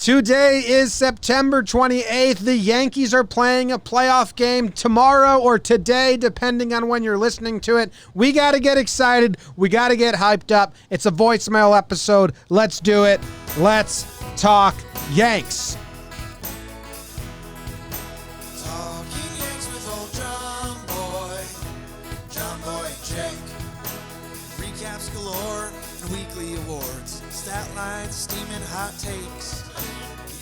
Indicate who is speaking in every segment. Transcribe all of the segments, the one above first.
Speaker 1: Today is September 28th. The Yankees are playing a playoff game tomorrow or today, depending on when you're listening to it. We got to get excited. We got to get hyped up. It's a voicemail episode. Let's do it. Let's talk Yanks.
Speaker 2: Talking Yanks with old JOMBOY and Jake. Recaps galore and weekly awards. Stat lines, steaming hot takes.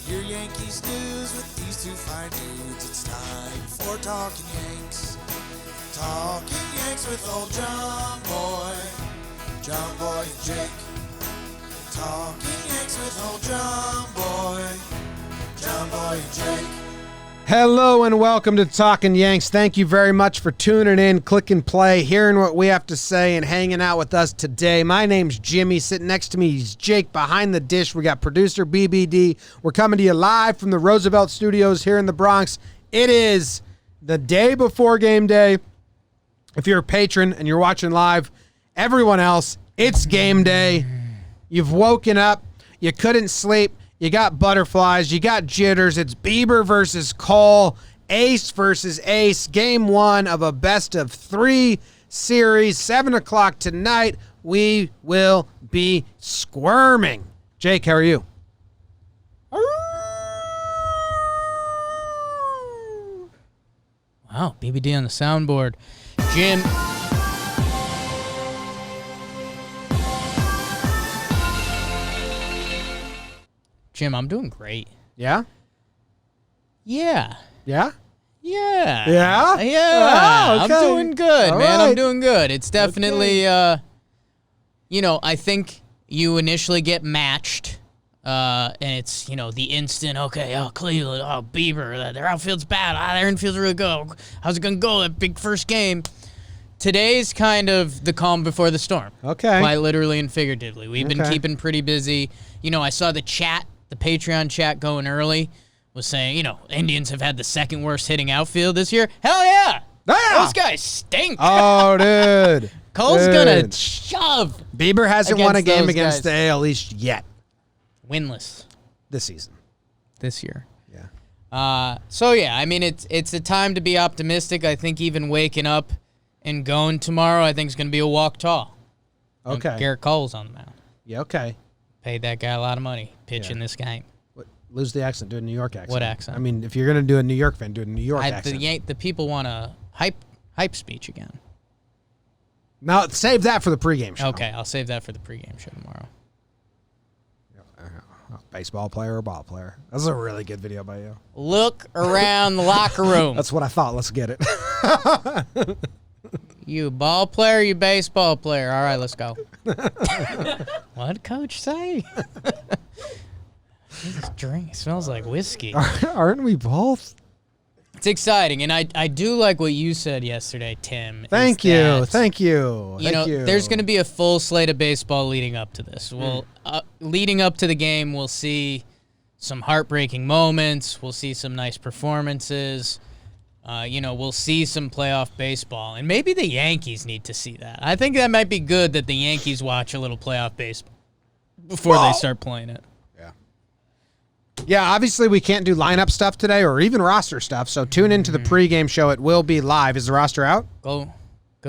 Speaker 2: Your Yankees news with these two fine dudes. It's time for Talkin' Yanks. Talking Yanks with old JOMBOY and Jake. Talking Yanks with old JOMBOY and Jake.
Speaker 1: Hello and welcome to Talkin' Yanks. Thank you very much for tuning in, click and play, hearing what we have to say, and hanging out with us today. My name's Jimmy. Sitting next to me is Jake. Behind the dish, we got producer BBD. We're coming to you live from the Roosevelt Studios here in the Bronx. It is the day before game day. If you're a patron and you're watching live, everyone else, it's game day. You've woken up. You couldn't sleep. You got butterflies. You got jitters. It's Bieber versus Cole. Ace versus Ace. Game one of a best-of-3 series. 7 o'clock tonight. We will be squirming. Jake, how are you?
Speaker 3: Wow, BBD on the soundboard. Jim. Jim, I'm doing great.
Speaker 1: Yeah?
Speaker 3: Yeah.
Speaker 1: Yeah?
Speaker 3: Yeah.
Speaker 1: Yeah?
Speaker 3: Yeah.
Speaker 1: Oh, okay.
Speaker 3: I'm doing good,
Speaker 1: All
Speaker 3: man.
Speaker 1: right.
Speaker 3: I'm doing good. It's definitely, I think you initially get matched, and it's, the instant, okay, Cleveland, Bieber, their outfield's bad. Their infield's really good. How's it going to go, that big first game? Today's kind of the calm before the storm.
Speaker 1: Okay.
Speaker 3: Quite literally and figuratively. We've been
Speaker 1: Okay.
Speaker 3: keeping pretty busy. I saw the Patreon chat going early was saying, Indians have had the second worst hitting outfield this year. Hell yeah!
Speaker 1: Yeah!
Speaker 3: Those guys stink.
Speaker 1: Oh, dude.
Speaker 3: Cole's
Speaker 1: Dude.
Speaker 3: gonna shove.
Speaker 1: Bieber hasn't won a
Speaker 3: against
Speaker 1: game
Speaker 3: those
Speaker 1: against
Speaker 3: guys.
Speaker 1: the AL East yet
Speaker 3: Winless
Speaker 1: this season.
Speaker 3: this year.
Speaker 1: Yeah.
Speaker 3: It's a time to be optimistic. I think even waking up and going tomorrow, I think is gonna be a walk tall.
Speaker 1: Okay.
Speaker 3: Garrett Cole's on the mound.
Speaker 1: Yeah, okay.
Speaker 3: Paid that guy a lot of money pitching this game.
Speaker 1: Lose the accent, do a New York accent.
Speaker 3: What accent?
Speaker 1: I mean, if you're going to do a New York fan, do a New York accent.
Speaker 3: The people want a hype speech again.
Speaker 1: Now, save that for the pregame show.
Speaker 3: Okay, I'll save that for the pregame show tomorrow.
Speaker 1: Baseball player or ball player. That's a really good video by you.
Speaker 3: Look around the locker room.
Speaker 1: That's what I thought. Let's get it.
Speaker 3: You ball player, you baseball player. All right, let's go. What'd Coach say? This drink smells like whiskey.
Speaker 1: Aren't we both?
Speaker 3: It's exciting, and I do like what you said yesterday, Tim.
Speaker 1: Thank you. Thank you.
Speaker 3: There's going to be a full slate of baseball leading up to this. Leading up to the game, we'll see some heartbreaking moments. We'll see some nice performances. We'll see some playoff baseball, and maybe the Yankees need to see that. I think that might be good that the Yankees watch a little playoff baseball before they start playing it.
Speaker 1: Yeah, obviously we can't do lineup stuff today or even roster stuff, so tune into the pregame show. It will be live. Is the roster out?
Speaker 3: Go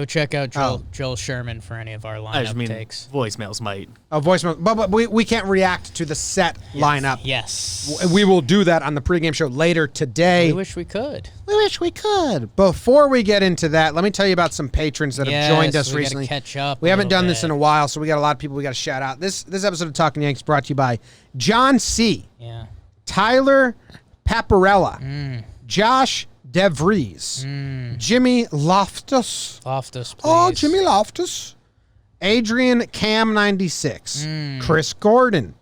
Speaker 3: check out Joel Sherman for any of our lineup takes.
Speaker 4: Voicemails might.
Speaker 1: Oh, voicemail. But we can't react to the set lineup.
Speaker 3: Yes.
Speaker 1: We will do that on the pregame show later today.
Speaker 3: We wish we could.
Speaker 1: We wish we could. Before we get into that, let me tell you about some patrons that have joined us
Speaker 3: we
Speaker 1: recently.
Speaker 3: Gotta catch up.
Speaker 1: We haven't done this in a while, so we got a lot of people we got to shout out. This episode of Talking Yanks brought to you by John C.,
Speaker 3: Yeah.
Speaker 1: Tyler Paparella, Josh DeVries, Jimmy Loftus.
Speaker 3: Loftus, please.
Speaker 1: Oh, Jimmy Loftus. Adrian Cam 96, Chris Gordon,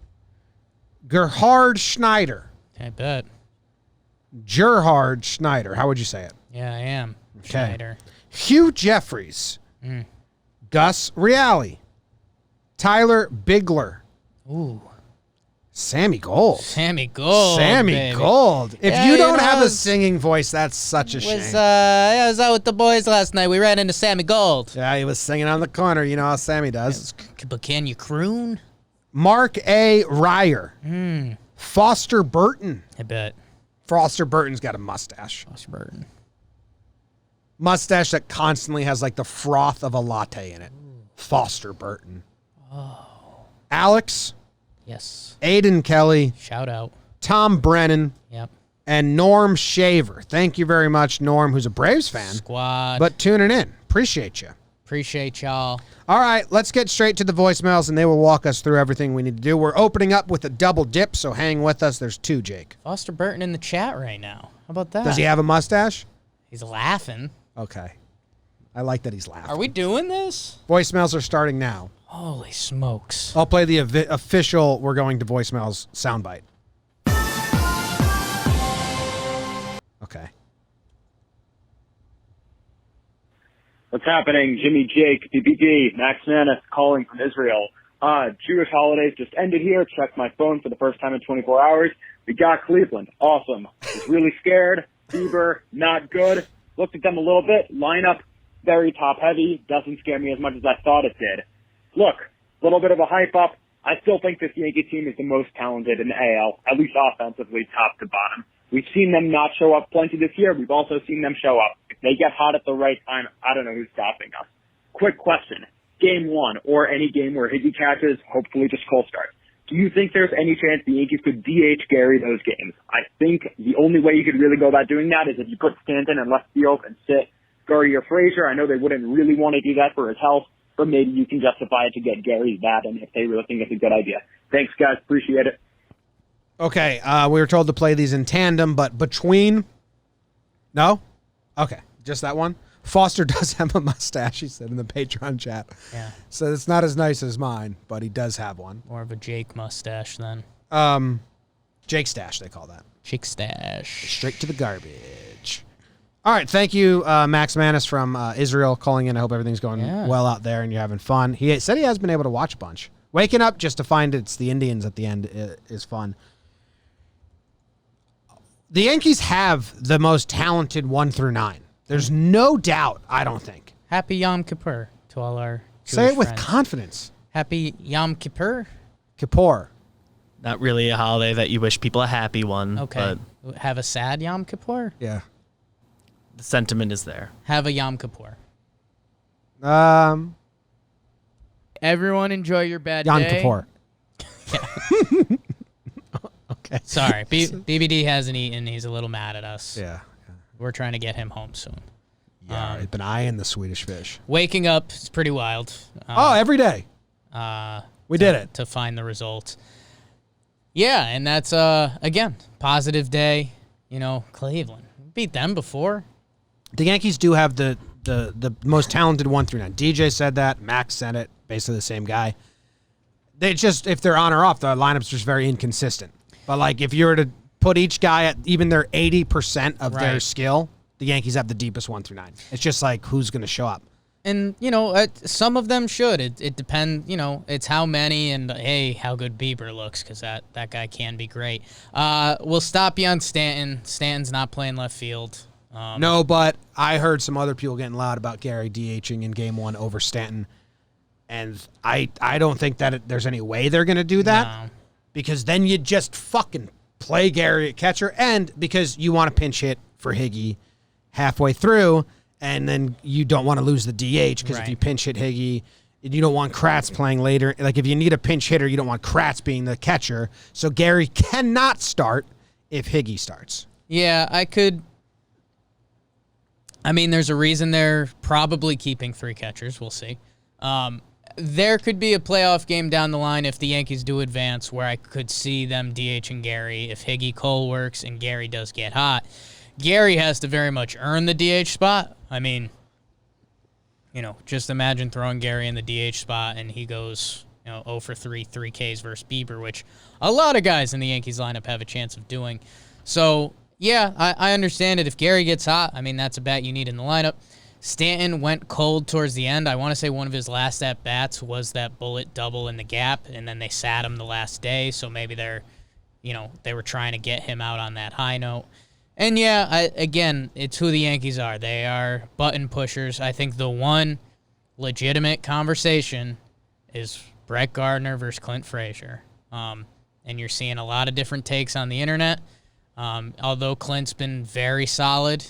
Speaker 1: Gerhard Schneider.
Speaker 3: I bet.
Speaker 1: Gerhard Schneider. How would you say it?
Speaker 3: Yeah, I am.
Speaker 1: Okay.
Speaker 3: Schneider.
Speaker 1: Hugh Jeffries, Gus Reale, Tyler Bigler,
Speaker 3: Ooh.
Speaker 1: Sammy Gold.
Speaker 3: Sammy Gold.
Speaker 1: Sammy
Speaker 3: baby.
Speaker 1: Gold. If
Speaker 3: Yeah,
Speaker 1: you
Speaker 3: you
Speaker 1: don't
Speaker 3: know,
Speaker 1: have
Speaker 3: I
Speaker 1: a
Speaker 3: was-
Speaker 1: singing voice, that's such a shame.
Speaker 3: I was out with the boys last night. We ran into Sammy Gold.
Speaker 1: Yeah, he was singing on the corner. You know how Sammy does.
Speaker 3: But can you croon?
Speaker 1: Mark A. Ryer. Foster Burton.
Speaker 3: I bet.
Speaker 1: Foster Burton's got a mustache.
Speaker 3: Foster Burton.
Speaker 1: Mustache that constantly has like the froth of a latte in it. Foster Burton. Oh. Alex.
Speaker 3: Yes.
Speaker 1: Aiden Kelly.
Speaker 3: Shout out.
Speaker 1: Tom Brennan.
Speaker 3: Yep.
Speaker 1: And Norm Shaver. Thank you very much, Norm, who's a Braves fan.
Speaker 3: Squad.
Speaker 1: But tuning in. Appreciate you.
Speaker 3: Appreciate y'all.
Speaker 1: All right, let's get straight to the voicemails, and they will walk us through everything we need to do. We're opening up with a double dip, so hang with us. There's 2, Jake.
Speaker 3: Foster Burton in the chat right now. How about that?
Speaker 1: Does he have a mustache?
Speaker 3: He's laughing.
Speaker 1: Okay. I like that he's laughing.
Speaker 3: Are we doing this?
Speaker 1: Voicemails are starting now.
Speaker 3: Holy smokes.
Speaker 1: I'll play the official We're Going to Voicemails soundbite. Okay.
Speaker 4: What's happening? Jimmy, Jake, BBD, Max Manus calling from Israel. Jewish holidays just ended here. Checked my phone for the first time in 24 hours. We got Cleveland. Awesome. Was really scared. Bieber, not good. Looked at them a little bit. Lineup, very top heavy. Doesn't scare me as much as I thought it did. Look, a little bit of a hype up. I still think this Yankee team is the most talented in the AL, at least offensively, top to bottom. We've seen them not show up plenty this year. We've also seen them show up. If they get hot at the right time, I don't know who's stopping us. Quick question. Game 1, or any game where Higgy catches, hopefully just Cole starts. Do you think there's any chance the Yankees could DH Gary those games? I think the only way you could really go about doing that is if you put Stanton in left field and sit Gurry or Frazier. I know they wouldn't really want to do that for his health, but maybe you can justify it to get Gary that, and if they really think it's a good idea. Thanks, guys. Appreciate it.
Speaker 1: Okay, we were told to play these in tandem, but between... No? Okay, just that one? Foster does have a mustache, he said in the Patreon chat.
Speaker 3: Yeah.
Speaker 1: So it's not as nice as mine, but he does have one.
Speaker 3: More of a Jake mustache then.
Speaker 1: Jake stash, they call that.
Speaker 3: Jake stash.
Speaker 1: Straight to the garbage. All right, thank you, Max Manus from Israel calling in. I hope everything's going well out there and you're having fun. He said he has been able to watch a bunch. Waking up just to find it's the Indians at the end is fun. The Yankees have the most talented 1 through 9. There's no doubt, I don't think.
Speaker 3: Happy Yom Kippur to all our Jewish
Speaker 1: Say it with
Speaker 3: friends.
Speaker 1: confidence.
Speaker 3: Happy Yom Kippur.
Speaker 1: Kippur.
Speaker 5: Not really a holiday that you wish people a happy one.
Speaker 3: Okay.
Speaker 5: But
Speaker 3: Have a sad Yom Kippur.
Speaker 1: Yeah.
Speaker 5: the sentiment is there.
Speaker 3: Have a Yom Kippur. Everyone enjoy your bad
Speaker 1: Yom
Speaker 3: day.
Speaker 1: Kippur. Okay.
Speaker 3: Sorry, BBD hasn't eaten. He's a little mad at us.
Speaker 1: Yeah.
Speaker 3: We're trying to get him home soon.
Speaker 1: Yeah, I've been eyeing the Swedish fish.
Speaker 3: Waking up is pretty wild.
Speaker 1: Every day. We did it.
Speaker 3: To find the results. Yeah, and that's, again, positive day. You know, Cleveland. Beat them before.
Speaker 1: The Yankees do have the most talented 1 through 9. DJ said that. Max said it. Basically the same guy. They just, if they're on or off, the lineup's just very inconsistent. But, like, if you were to put each guy at even their 80% of their skill, the Yankees have the deepest 1 through 9. It's just like who's going to show up.
Speaker 3: And, you know, some of them should. It depends, you know, it's how many and, hey, how good Bieber looks, because that guy can be great. We'll stop you on Stanton. Stanton's not playing left field.
Speaker 1: No, but I heard some other people getting loud about Gary DHing in Game 1 over Stanton. And I don't think that there's any way they're going to do that.
Speaker 3: No.
Speaker 1: Because then you just fucking play Gary at catcher, and because you want to pinch hit for Higgy halfway through, and then you don't want to lose the DH, because if you pinch hit Higgy, you don't want Kratz playing later. Like, if you need a pinch hitter, you don't want Kratz being the catcher. So Gary cannot start if Higgy starts.
Speaker 3: Yeah, there's a reason they're probably keeping 3 catchers. We'll see. There could be a playoff game down the line if the Yankees do advance where I could see them DHing Gary if Higgy Cole works and Gary does get hot. Gary has to very much earn the DH spot. I mean, you know, just imagine throwing Gary in the DH spot and he goes, 0 for 3, 3 Ks versus Bieber, which a lot of guys in the Yankees lineup have a chance of doing. So, yeah, I understand it. If Gary gets hot, that's a bat you need in the lineup. Stanton went cold towards the end. I want to say one of his last at-bats was that bullet double in the gap, and then they sat him the last day, so maybe they were trying to get him out on that high note. And, yeah, again, it's who the Yankees are. They are button pushers. I think the one legitimate conversation is Brett Gardner versus Clint Frazier. And and you're seeing a lot of different takes on the internet. Although Clint's been very solid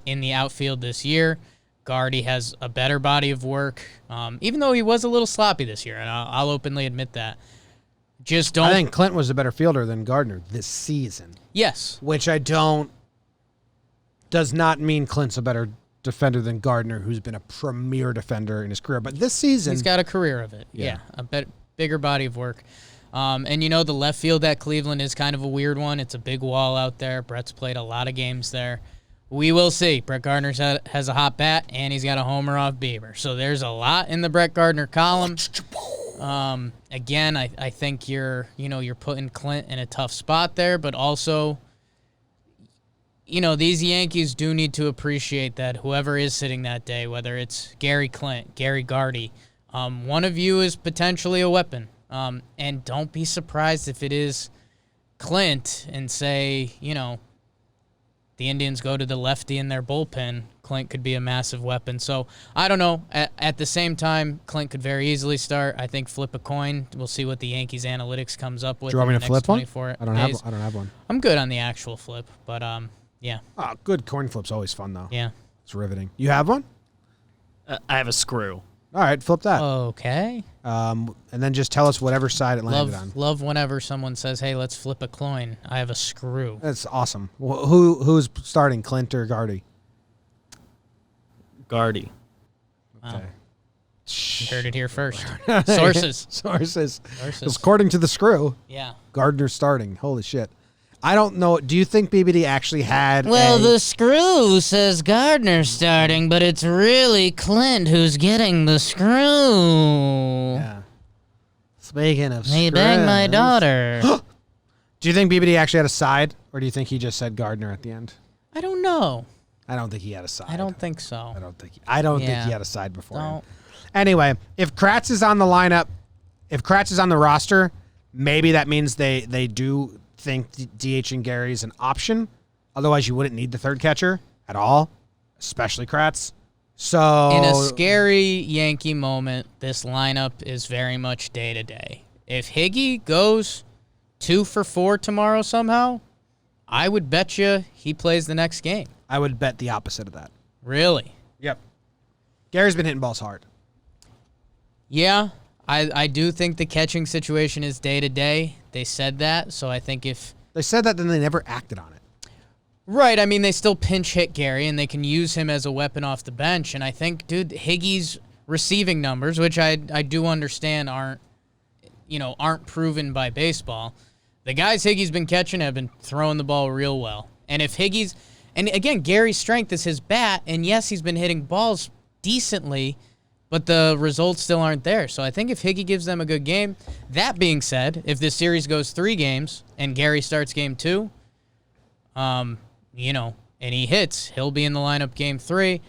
Speaker 3: in the outfield this year, Gardy has a better body of work, even though he was a little sloppy this year, and I'll openly admit that. Just don't.
Speaker 1: I think Clint was a better fielder than Gardner this season.
Speaker 3: Yes.
Speaker 1: Which does not mean Clint's a better defender than Gardner, who's been a premier defender in his career. But this season,
Speaker 3: he's got a career of it. Yeah, bigger body of work. And the left field at Cleveland is kind of a weird one. It's a big wall out there. Brett's played a lot of games there. We will see. Brett Gardner has a hot bat, and he's got a homer off Bieber. So there's a lot in the Brett Gardner column. Again, I think you're putting Clint in a tough spot there, but also, these Yankees do need to appreciate that whoever is sitting that day, whether it's Gary Clint, Gary Gardy, one of you is potentially a weapon. And don't be surprised if it is Clint and say, the Indians go to the lefty in their bullpen. Clint could be a massive weapon. So I don't know. At the same time, Clint could very easily start. I think flip a coin. We'll see what the Yankees analytics comes up with.
Speaker 1: Do you want me to flip one?
Speaker 3: I don't
Speaker 1: have one.
Speaker 3: I'm good on the actual flip, but yeah.
Speaker 1: Oh, good coin flip's always fun though.
Speaker 3: Yeah.
Speaker 1: It's riveting. You have one?
Speaker 5: I have a screw.
Speaker 1: All right, flip that.
Speaker 3: Okay.
Speaker 1: And then just tell us whatever side it landed on.
Speaker 3: Love whenever someone says, "Hey, let's flip a coin." I have a screw.
Speaker 1: That's awesome. Who's starting, Clint or Gardy?
Speaker 5: Gardy.
Speaker 3: Wow. You heard it here first. Sources.
Speaker 1: Sources. According to the screw.
Speaker 3: Yeah.
Speaker 1: Gardner's starting. Holy shit. I don't know. Do you think BBD actually had
Speaker 3: the screw says Gardner starting, but it's really Clint who's getting the screw.
Speaker 1: Yeah. Speaking of
Speaker 3: He banged my daughter.
Speaker 1: Do you think BBD actually had a side, or do you think he just said Gardner at the end?
Speaker 3: I don't know.
Speaker 1: I don't think he had a side.
Speaker 3: I don't think so.
Speaker 1: I don't think he had a side before.
Speaker 3: Don't.
Speaker 1: Anyway, if Kratz is on the lineup, if Kratz is on the roster, maybe that means they do think DH and Gary is an option. Otherwise, you wouldn't need the third catcher at all, especially Kratz. So
Speaker 3: in a scary Yankee moment, this lineup is very much day to day. If Higgy goes 2 for 4 tomorrow somehow, I would bet you he plays the next game.
Speaker 1: I would bet the opposite of that.
Speaker 3: Really?
Speaker 1: Yep. Gary's been hitting balls hard.
Speaker 3: Yeah, I do think the catching situation is day to day. They said that, so I think if
Speaker 1: they said that, then they never acted on it.
Speaker 3: Right, I mean, they still pinch hit Gary, and they can use him as a weapon off the bench. And I think, dude, Higgy's receiving numbers, which I do understand aren't proven by baseball. The guys Higgy's been catching have been throwing the ball real well. And if Higgy's, and again, Gary's strength is his bat, and yes, he's been hitting balls decently, but the results still aren't there. So I think if Higgy gives them a good game, that being said, if this series goes 3 games and Gary starts game 2, and he hits, he'll be in the lineup game 3.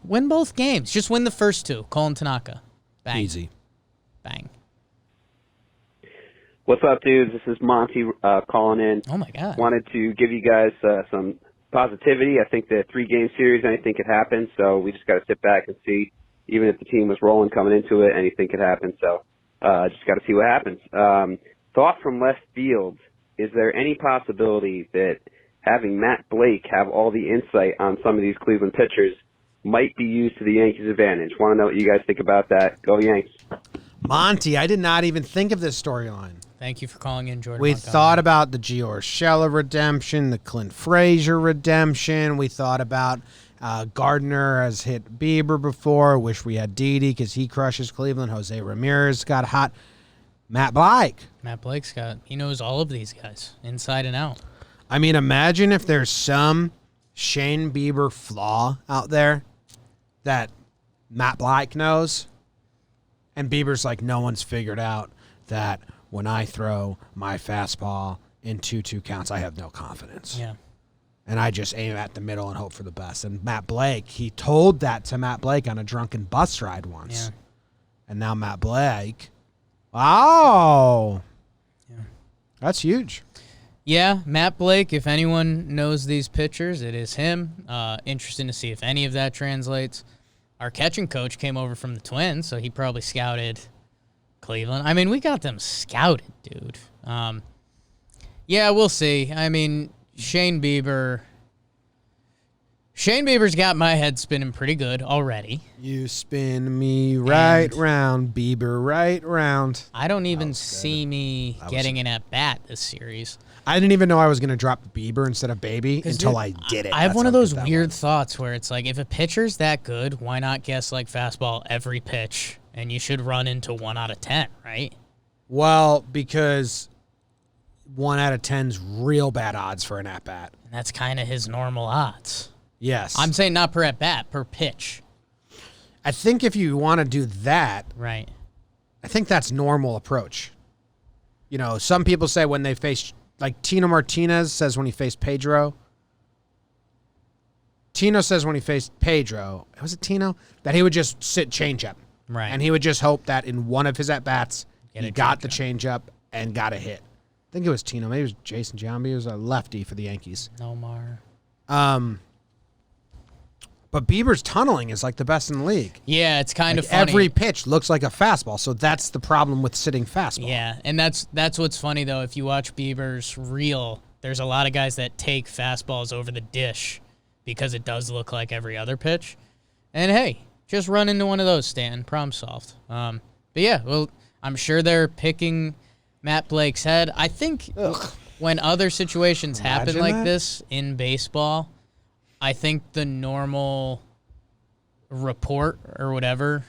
Speaker 3: Win both games. Just win the first 2. Colin Tanaka. Bang.
Speaker 1: Easy.
Speaker 3: Bang.
Speaker 6: What's up, dudes? This is Monty calling in.
Speaker 3: Oh, my God.
Speaker 6: Wanted to give you guys some positivity. I think the 3-game series, anything could happen, so we just got to sit back and see. Even if the team was rolling coming into it, anything could happen, so just got to see what happens. Thought from left field, is there any possibility that having Matt Blake have all the insight on some of these Cleveland pitchers might be used to the Yankees' advantage? Want to know what you guys think about that. Go Yanks.
Speaker 1: Monty, I did not even think of this storyline.
Speaker 3: Thank you for calling in, Jordan.
Speaker 1: We
Speaker 3: Montgomery.
Speaker 1: thought about the Gio Urshela redemption, the Clint Frazier redemption. We thought about Gardner has hit Bieber before. Wish we had Didi because he crushes Cleveland. Jose Ramirez got hot. Matt Blake.
Speaker 3: He knows all of these guys inside and out.
Speaker 1: I mean, imagine if there's some Shane Bieber flaw out there that Matt Blake knows. And Bieber's like, no one's figured out that when I throw my fastball in 2-2 counts, I have no confidence.
Speaker 3: Yeah.
Speaker 1: And I just aim at the middle and hope for the best. And Matt Blake, he told that to Matt Blake on a drunken bus ride once.
Speaker 3: Yeah.
Speaker 1: And now Matt Blake, wow.
Speaker 3: Yeah.
Speaker 1: That's huge.
Speaker 3: Yeah, Matt Blake, if anyone knows these pitchers, it is him. Interesting to see if any of that translates. Our catching coach came over from the Twins, so he probably scouted a Cleveland. I mean, we got them scouted, dude. Yeah, we'll see. I mean, Shane Bieber's got my head spinning pretty good already.
Speaker 1: You spin me right round, Bieber right round.
Speaker 3: I don't even see me getting an at-bat this series.
Speaker 1: I didn't even know I was going to drop Bieber instead of Baby until I did it.
Speaker 3: I have
Speaker 1: That's
Speaker 3: one of
Speaker 1: how
Speaker 3: those
Speaker 1: good that
Speaker 3: weird
Speaker 1: was.
Speaker 3: thoughts where it's like, if a pitcher's that good, why not guess like fastball every pitch? And you should run into 1 out of 10, right?
Speaker 1: Well, because 1 out of 10's real bad odds for an at-bat.
Speaker 3: And that's kind of his normal odds.
Speaker 1: Yes.
Speaker 3: I'm saying not per at-bat, per pitch.
Speaker 1: I think if you want to do that,
Speaker 3: Right.
Speaker 1: I think that's normal approach. You know, some people say when they face, like Tino Martinez says when he faced Pedro. Tino says when he faced Pedro, was it Tino? That he would just sit changeup.
Speaker 3: Right.
Speaker 1: And he would just hope that in one of his at-bats, he
Speaker 3: a
Speaker 1: got the
Speaker 3: changeup.
Speaker 1: changeup and got a hit. I think it was Tino. Maybe it was Jason Giambi. He was a lefty for the Yankees.
Speaker 3: Nomar.
Speaker 1: But Bieber's tunneling is like the best in the league.
Speaker 3: Yeah, it's kind
Speaker 1: Like
Speaker 3: of funny.
Speaker 1: every pitch looks like a fastball, so that's the problem with sitting fastball.
Speaker 3: Yeah, and that's what's funny, though. If you watch Bieber's reel, there's a lot of guys that take fastballs over the dish because it does look like every other pitch. And, hey, just run into one of those, Stan. Problem solved. But, yeah, well, I'm sure they're picking Matt Blake's head. I think when other situations happen
Speaker 1: Imagine
Speaker 3: like
Speaker 1: that.
Speaker 3: this in baseball, I think the normal report or whatever,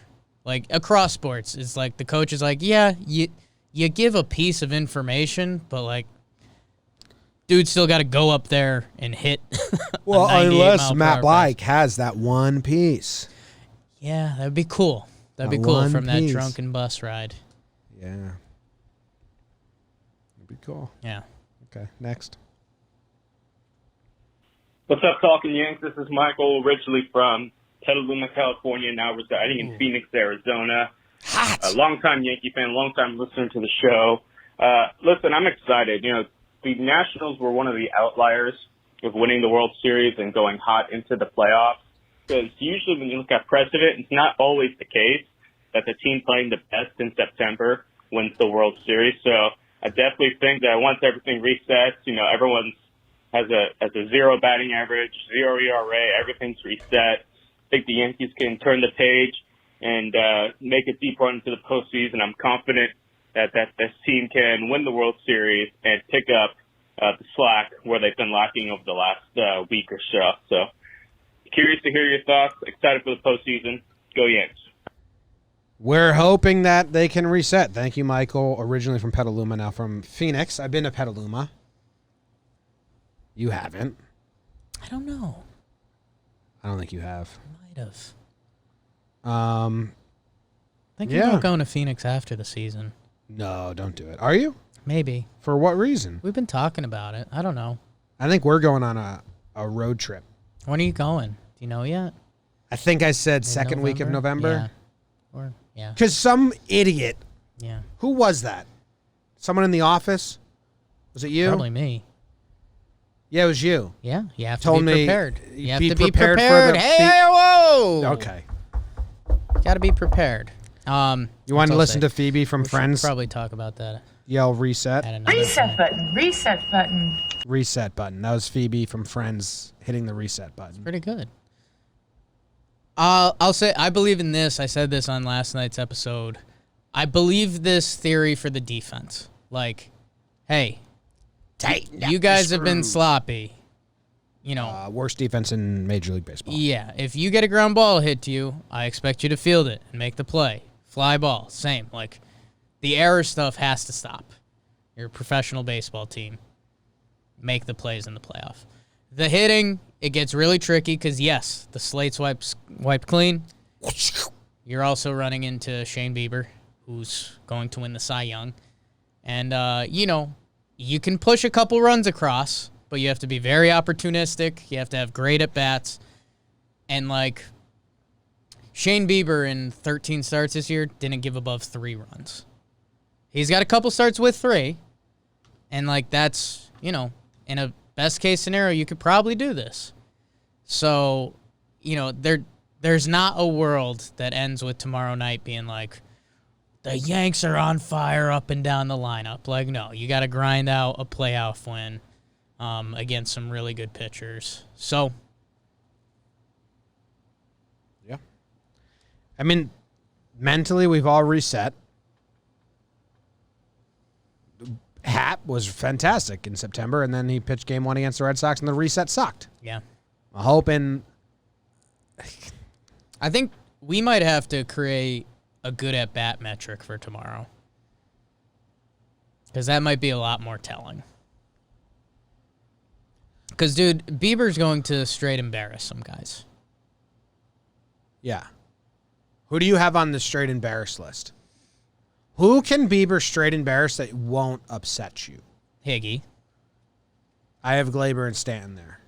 Speaker 3: like across sports, is like the coach is like, yeah, you give a piece of information, but like, dude still got to go up there and hit.
Speaker 1: Well,
Speaker 3: a 98
Speaker 1: unless
Speaker 3: mile per
Speaker 1: Matt
Speaker 3: hour
Speaker 1: Blake has that one piece.
Speaker 3: Yeah, that'd be cool. That'd be
Speaker 1: That
Speaker 3: cool
Speaker 1: one
Speaker 3: from that
Speaker 1: piece.
Speaker 3: drunken bus ride.
Speaker 1: Yeah. That'd be cool.
Speaker 3: Yeah.
Speaker 1: Okay, next.
Speaker 7: What's up, Talkin Yanks? This is Michael, originally from Petaluma, California, now residing in Phoenix, Arizona.
Speaker 1: Hot.
Speaker 7: A longtime Yankee fan, longtime listener to the show. Listen, I'm excited. You know, the Nationals were one of the outliers of winning the World Series and going hot into the playoffs. Because usually when you look at precedent, it's not always the case that the team playing the best in September wins the World Series. So I definitely think that once everything resets, you know, everyone's has a 0 batting average, 0 ERA, everything's reset. I think the Yankees can turn the page and make a deep run into the postseason. I'm confident that this team can win the World Series and pick up the slack where they've been lacking over the last week or so. So curious to hear your thoughts. Excited for the postseason. Go Yanks.
Speaker 1: We're hoping that they can reset. Thank you, Michael. Originally from Petaluma, now from Phoenix. I've been to Petaluma. You haven't.
Speaker 3: I don't know.
Speaker 1: I don't think you have.
Speaker 3: Might have.
Speaker 1: Yeah.
Speaker 3: about going to Phoenix after the season.
Speaker 1: No, don't do it. Are you?
Speaker 3: Maybe.
Speaker 1: For what reason?
Speaker 3: We've been talking about it. I don't know.
Speaker 1: I think we're going on a road trip.
Speaker 3: When are you going? Do you know yet?
Speaker 1: I think I said second week of November.
Speaker 3: Yeah. Or yeah.
Speaker 1: Because some idiot,
Speaker 3: Yeah.
Speaker 1: who was that? Someone in the office? Was it you?
Speaker 3: Probably me.
Speaker 1: Yeah, it was you.
Speaker 3: Yeah. You have to
Speaker 1: Told
Speaker 3: be
Speaker 1: me
Speaker 3: prepared. You have
Speaker 1: be
Speaker 3: to be
Speaker 1: prepared for
Speaker 3: prepared.
Speaker 1: the-
Speaker 3: Hey, whoa!
Speaker 1: Okay.
Speaker 3: Got to be prepared.
Speaker 1: You want to listen to Phoebe from Friends
Speaker 3: Probably talk about that
Speaker 1: yell reset?
Speaker 3: at another
Speaker 8: Reset
Speaker 3: time.
Speaker 8: button. Reset button.
Speaker 1: Reset button. That was Phoebe from Friends hitting the reset button.
Speaker 3: Pretty good. I'll say I believe in this. I said this on last night's episode. I believe this theory for the defense. Like, hey, you guys have been sloppy. You know,
Speaker 1: Worst defense in Major League Baseball.
Speaker 3: yeah, if you get a ground ball hit to you, I expect you to field it and make the play. Fly ball, same. Like, the error stuff has to stop. You're a professional baseball team. Make the plays in the playoff. The hitting, it gets really tricky because, yes, the slate's wiped clean. You're also running into Shane Bieber, who's going to win the Cy Young. And, you know, you can push a couple runs across, but you have to be very opportunistic. You have to have great at-bats. And, like, Shane Bieber in 13 starts this year didn't give above 3 runs. He's got a couple starts with 3. And, like, that's, you know, in a best-case scenario, you could probably do this. So, you know, there's not a world that ends with tomorrow night being like, the Yanks are on fire up and down the lineup. Like, no, you got to grind out a playoff win against some really good pitchers. So,
Speaker 1: yeah. I mean, mentally, we've all reset. Happ was fantastic in September, and then he pitched game 1 against the Red Sox, and the reset sucked.
Speaker 3: yeah.
Speaker 1: I'm hoping.
Speaker 3: I think we might have to create a good at-bat metric for tomorrow. Because that might be a lot more telling. Because, dude, Bieber's going to straight embarrass some guys.
Speaker 1: Yeah. Who do you have on the straight embarrass list? Who can Bieber straight embarrass that won't upset you?
Speaker 3: Higgy.
Speaker 1: I have Glaber and Stanton there.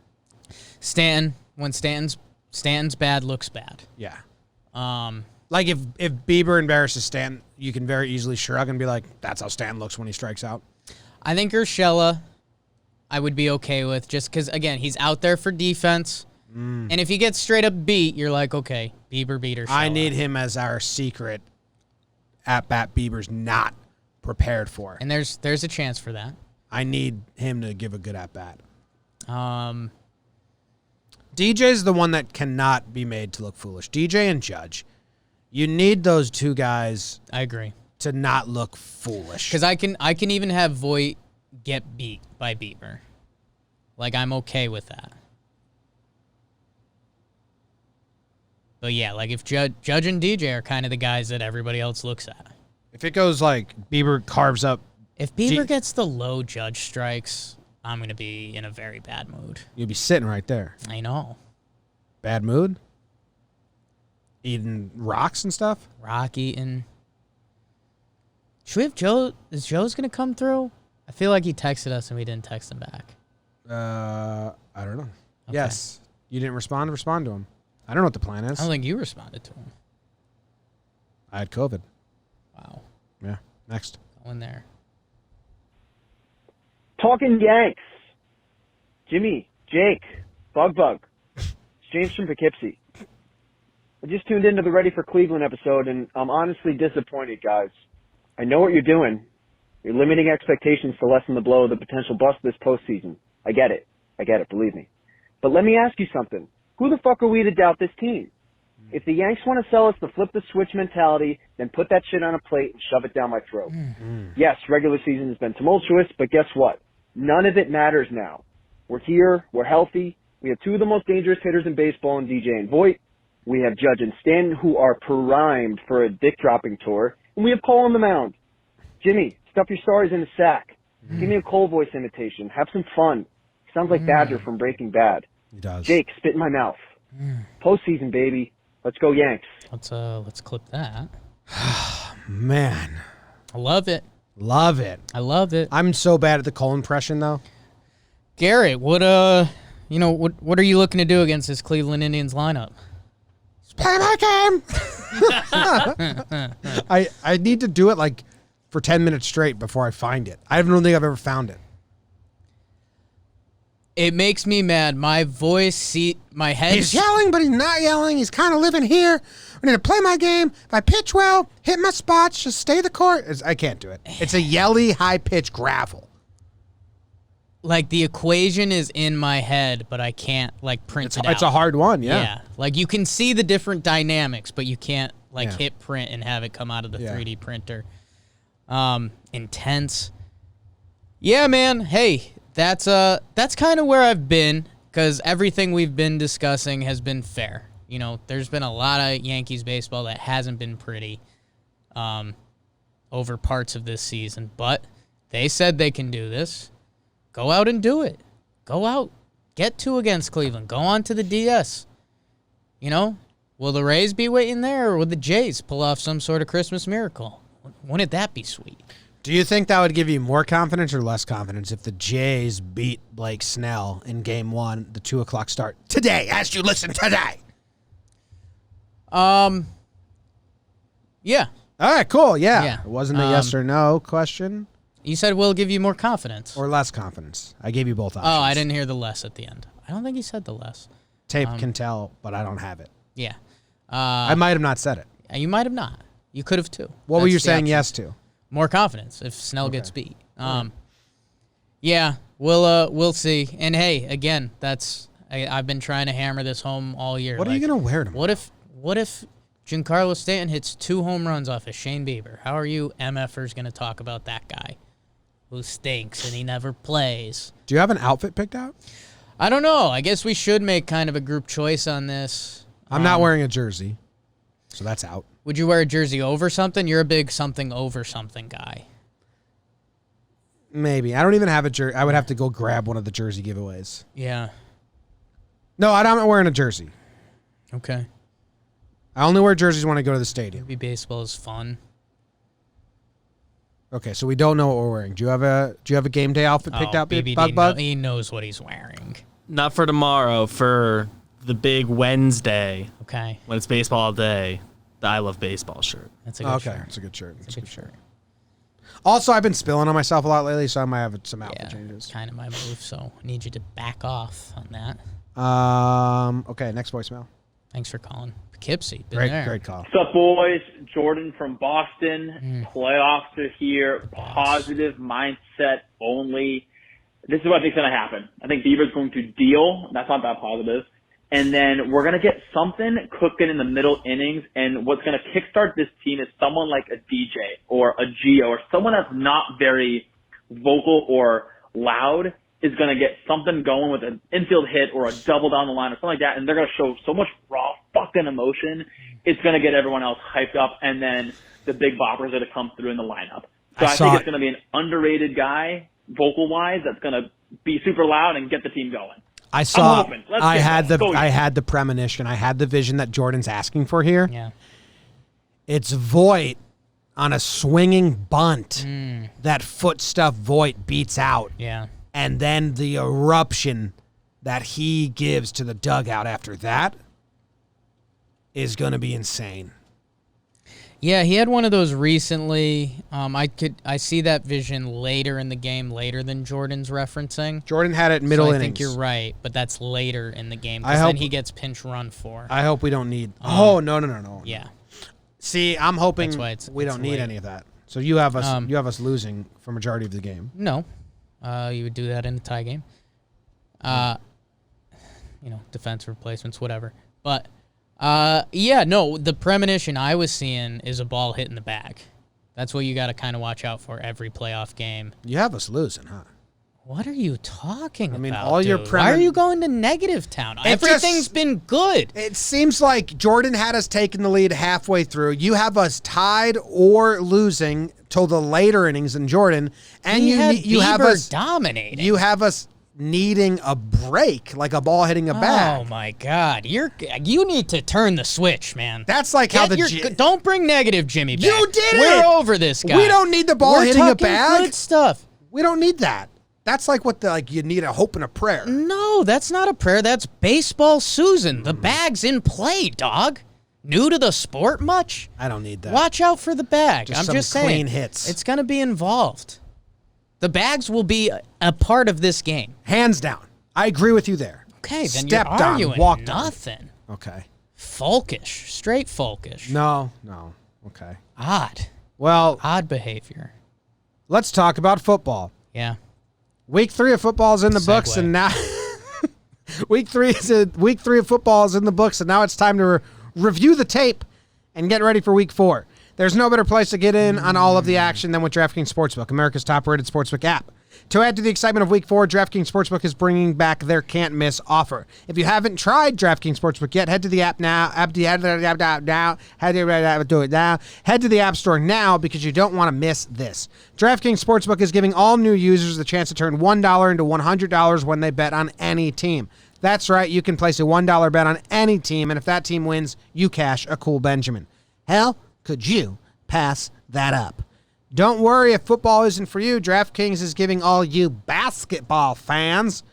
Speaker 3: Stanton, when Stanton's bad, looks bad.
Speaker 1: Yeah.
Speaker 3: Um,
Speaker 1: Like if Bieber embarrasses Stanton, you can very easily shrug and be like, that's how Stanton looks when he strikes out.
Speaker 3: I think Urshela I would be okay with just because, again, he's out there for defense. And if he gets straight up beat, you're like, okay, Bieber beat Urshela.
Speaker 1: I need him as our secret at-bat Bieber's not prepared for.
Speaker 3: And there's a chance for that.
Speaker 1: I need him to give a good at-bat. DJ's the one that cannot be made to look foolish. DJ and Judge. You need those two guys
Speaker 3: I agree.
Speaker 1: to not look foolish.
Speaker 3: Because I can even have Voit get beat by Bieber. Like, I'm okay with that. But yeah, like if Judge and DJ are kind of the guys that everybody else looks at.
Speaker 1: If it goes like Bieber carves up,
Speaker 3: If Bieber gets the low Judge strikes, I'm going to be in a very bad mood.
Speaker 1: you'll be sitting right there.
Speaker 3: I know.
Speaker 1: Bad mood? Eating rocks and stuff?
Speaker 3: Rock eating. Should we have Joe? Is Joe's going to come through? I feel like he texted us and we didn't text him back.
Speaker 1: I don't know.
Speaker 3: Okay.
Speaker 1: Yes. You didn't respond? Respond to him. I don't know what the plan is.
Speaker 3: I don't think you responded to him.
Speaker 1: I had COVID.
Speaker 3: Wow.
Speaker 1: Yeah. Next.
Speaker 3: Go in there.
Speaker 8: Talkin Yanks. Jimmy, Jake, Bug. It's James from Poughkeepsie. I just tuned into the Ready for Cleveland episode, and I'm honestly disappointed, guys. I know what you're doing. You're limiting expectations to lessen the blow of the potential bust this postseason. I get it, believe me. But let me ask you something. Who the fuck are we to doubt this team? If the Yanks want to sell us the flip the switch mentality, then put that shit on a plate and shove it down my throat. Yes, regular season has been tumultuous, but guess what? None of it matters now. We're here. We're healthy. We have two of the most dangerous hitters in baseball in DJ and Voit. We have Judge and Stanton, who are primed for a dick-dropping tour. And we have Cole on the mound. Jimmy, stuff your stars in a sack. Give me a Cole voice imitation. Have some fun. Sounds like Badger from Breaking Bad.
Speaker 1: He does.
Speaker 8: Jake, spit in my mouth. Postseason, baby. Let's go Yanks.
Speaker 3: Let's clip that.
Speaker 1: Man.
Speaker 3: I love it.
Speaker 1: Love it.
Speaker 3: I love it.
Speaker 1: I'm so bad at the Cole impression, though.
Speaker 3: Garrett, what are you looking to do against this Cleveland Indians lineup?
Speaker 1: Play my game. I need to do it like for 10 minutes straight before I find it. I don't think I've ever found it.
Speaker 3: It makes me mad. My voice, my head.
Speaker 1: He's yelling, but he's not yelling. He's kind of living here. I'm going to play my game. If I pitch well, hit my spots, just stay the court. I can't do it. It's a yelly, high-pitched gravel.
Speaker 3: Like, the equation is in my head, but I can't, like, print it out.
Speaker 1: It's a hard one, yeah.
Speaker 3: Yeah. Like, you can see the different dynamics, but you can't, like, hit print and have it come out of the 3D printer. Intense. Yeah, man. Hey, that's kind of where I've been, because everything we've been discussing has been fair. You know, there's been a lot of Yankees baseball that hasn't been pretty over parts of this season, but they said they can do this. Go out and do it. Go out. Get two against Cleveland. Go on to the DS. You know, will the Rays be waiting there, or will the Jays pull off some sort of Christmas miracle? Wouldn't that be sweet?
Speaker 1: Do you think that would give you more confidence or less confidence if the Jays beat Blake Snell in Game 1, the 2 o'clock start today, as you listen today?
Speaker 3: Yeah.
Speaker 1: All right, cool, yeah.
Speaker 3: Yeah.
Speaker 1: It wasn't a yes or no question.
Speaker 3: You said we'll give you more confidence.
Speaker 1: Or less confidence. I gave you both options.
Speaker 3: Oh, I didn't hear the less at the end. I don't think he said the less.
Speaker 1: Tape can tell, but I don't have it.
Speaker 3: Yeah.
Speaker 1: I might have not said it.
Speaker 3: You might have not. You could have too.
Speaker 1: What were
Speaker 3: That's
Speaker 1: you
Speaker 3: the
Speaker 1: saying
Speaker 3: option.
Speaker 1: yes to?
Speaker 3: More confidence if Snell gets beat. Yeah, we'll see. And hey, again, I've been trying to hammer this home all year.
Speaker 1: What are you going to wear tomorrow?
Speaker 3: What if Giancarlo Stanton hits 2 home runs off of Shane Bieber? How are you MFers going to talk about that guy who stinks and he never plays?
Speaker 1: Do you have an outfit picked out?
Speaker 3: I don't know. I guess we should make kind of a group choice on this.
Speaker 1: I'm not wearing a jersey, so that's out.
Speaker 3: Would you wear a jersey over something? You're a big something over something guy.
Speaker 1: Maybe. I don't even have a jersey. I would have to go grab one of the jersey giveaways.
Speaker 3: Yeah.
Speaker 1: No, I'm not wearing a jersey.
Speaker 3: Okay.
Speaker 1: I only wear jerseys when I go to the stadium.
Speaker 3: Maybe baseball is fun.
Speaker 1: Okay, so we don't know what we're wearing. Do you have a game day outfit picked out,
Speaker 3: BBD
Speaker 1: Bug?
Speaker 3: he knows what he's wearing.
Speaker 5: Not for tomorrow, for the big Wednesday
Speaker 3: Okay.
Speaker 5: when it's baseball all day, the I Love Baseball shirt.
Speaker 3: That's a good
Speaker 1: Okay,
Speaker 3: shirt.
Speaker 1: it's a good shirt.
Speaker 3: It's a good shirt.
Speaker 1: Also, I've been spilling on myself a lot lately, so I might have some outfit
Speaker 3: Yeah,
Speaker 1: changes.
Speaker 3: kind of my move, so I need you to back off on that.
Speaker 1: Okay, next voicemail.
Speaker 3: Thanks for calling. Poughkeepsie. Been
Speaker 1: Great,
Speaker 3: there.
Speaker 1: great call.
Speaker 9: What's up, boys? Jordan from Boston. Playoffs are here. Positive mindset only. This is what I think is going to happen. I think Bieber's going to deal. That's not that positive. And then we're going to get something cooking in the middle innings. And what's going to kickstart this team is someone like a DJ or a Gio or someone that's not very vocal or loud is going to get something going with an infield hit or a double down the line or something like that. And they're going to show so much raw fucking emotion. It's going to get everyone else hyped up. And then the big boppers are going to come through in the lineup. So I think it's going to be an underrated guy, vocal-wise, that's going to be super loud and get the team going.
Speaker 1: I saw.
Speaker 9: I'm hoping. Let's
Speaker 1: I
Speaker 9: get
Speaker 1: had the.
Speaker 9: going. Go
Speaker 1: I had the premonition. I had the vision that Jordan's asking for here.
Speaker 3: Yeah.
Speaker 1: It's Voit on a swinging bunt. That foot stuff Voit beats out,
Speaker 3: Yeah.
Speaker 1: and then the eruption that he gives to the dugout after that is going to be insane.
Speaker 3: Yeah, he had one of those recently. I see that vision later in the game, later than Jordan's referencing.
Speaker 1: Jordan had it middle
Speaker 3: so I
Speaker 1: innings.
Speaker 3: think you're right, but that's later in the game
Speaker 1: I
Speaker 3: because
Speaker 1: hope-
Speaker 3: then he gets pinch run for.
Speaker 1: I hope we don't need. No.
Speaker 3: Yeah.
Speaker 1: See, I'm hoping
Speaker 3: That's why
Speaker 1: we
Speaker 3: it's
Speaker 1: don't need
Speaker 3: late.
Speaker 1: any of that. So you have us. You have us losing for majority of the game.
Speaker 3: No. You would do that in a tie game. Defense replacements, whatever. But, the premonition I was seeing is a ball hitting the bag. That's what you got to kind of watch out for every playoff game.
Speaker 1: You have us losing, huh?
Speaker 3: What are you talking
Speaker 1: mean,
Speaker 3: about,
Speaker 1: all your
Speaker 3: dude? Why are you going to negative town? Everything's
Speaker 1: just-
Speaker 3: been good.
Speaker 1: It seems like Jordan had us taking the lead halfway through. You have us tied or losing till the later innings in Jordan, and you have
Speaker 3: Bieber
Speaker 1: us
Speaker 3: dominating.
Speaker 1: You have us needing a break, like a ball hitting a bag.
Speaker 3: Oh my God! You need to turn the switch, man.
Speaker 1: That's like how
Speaker 3: don't bring negative Jimmy back.
Speaker 1: You did it!
Speaker 3: We're over this guy.
Speaker 1: We don't need the ball
Speaker 3: We're
Speaker 1: hitting a
Speaker 3: talking
Speaker 1: bag.
Speaker 3: Good stuff.
Speaker 1: We don't need that. That's like what you need a hope and a prayer.
Speaker 3: No, that's not a prayer. That's baseball Susan. The bag's in play, dog. New to the sport much?
Speaker 1: I don't need that.
Speaker 3: Watch out for the bag. I'm
Speaker 1: some
Speaker 3: just saying.
Speaker 1: clean hits.
Speaker 3: It's going to be involved. The bags will be a part of this game.
Speaker 1: Hands down. I agree with you there.
Speaker 3: Okay, then
Speaker 1: Stepped
Speaker 3: you're arguing
Speaker 1: on, walked
Speaker 3: nothing.
Speaker 1: on. Okay.
Speaker 3: Folkish. Straight folkish.
Speaker 1: No. Okay.
Speaker 3: Odd.
Speaker 1: Well,
Speaker 3: Odd behavior.
Speaker 1: let's talk about football.
Speaker 3: Yeah.
Speaker 1: Week 3 of football is in the books, and now week three of football is in the books, and now it's time to review the tape and get ready for week 4. There's no better place to get in on all of the action than with DraftKings Sportsbook, America's top-rated sportsbook app. To add to the excitement of Week 4, DraftKings Sportsbook is bringing back their can't-miss offer. If you haven't tried DraftKings Sportsbook yet, head to the app now. Head to the App Store now because you don't want to miss this. DraftKings Sportsbook is giving all new users the chance to turn $1 into $100 when they bet on any team. That's right, you can place a $1 bet on any team, and if that team wins, you cash a cool Benjamin. Hell, could you pass that up? Don't worry if football isn't for you. DraftKings is giving all you basketball fans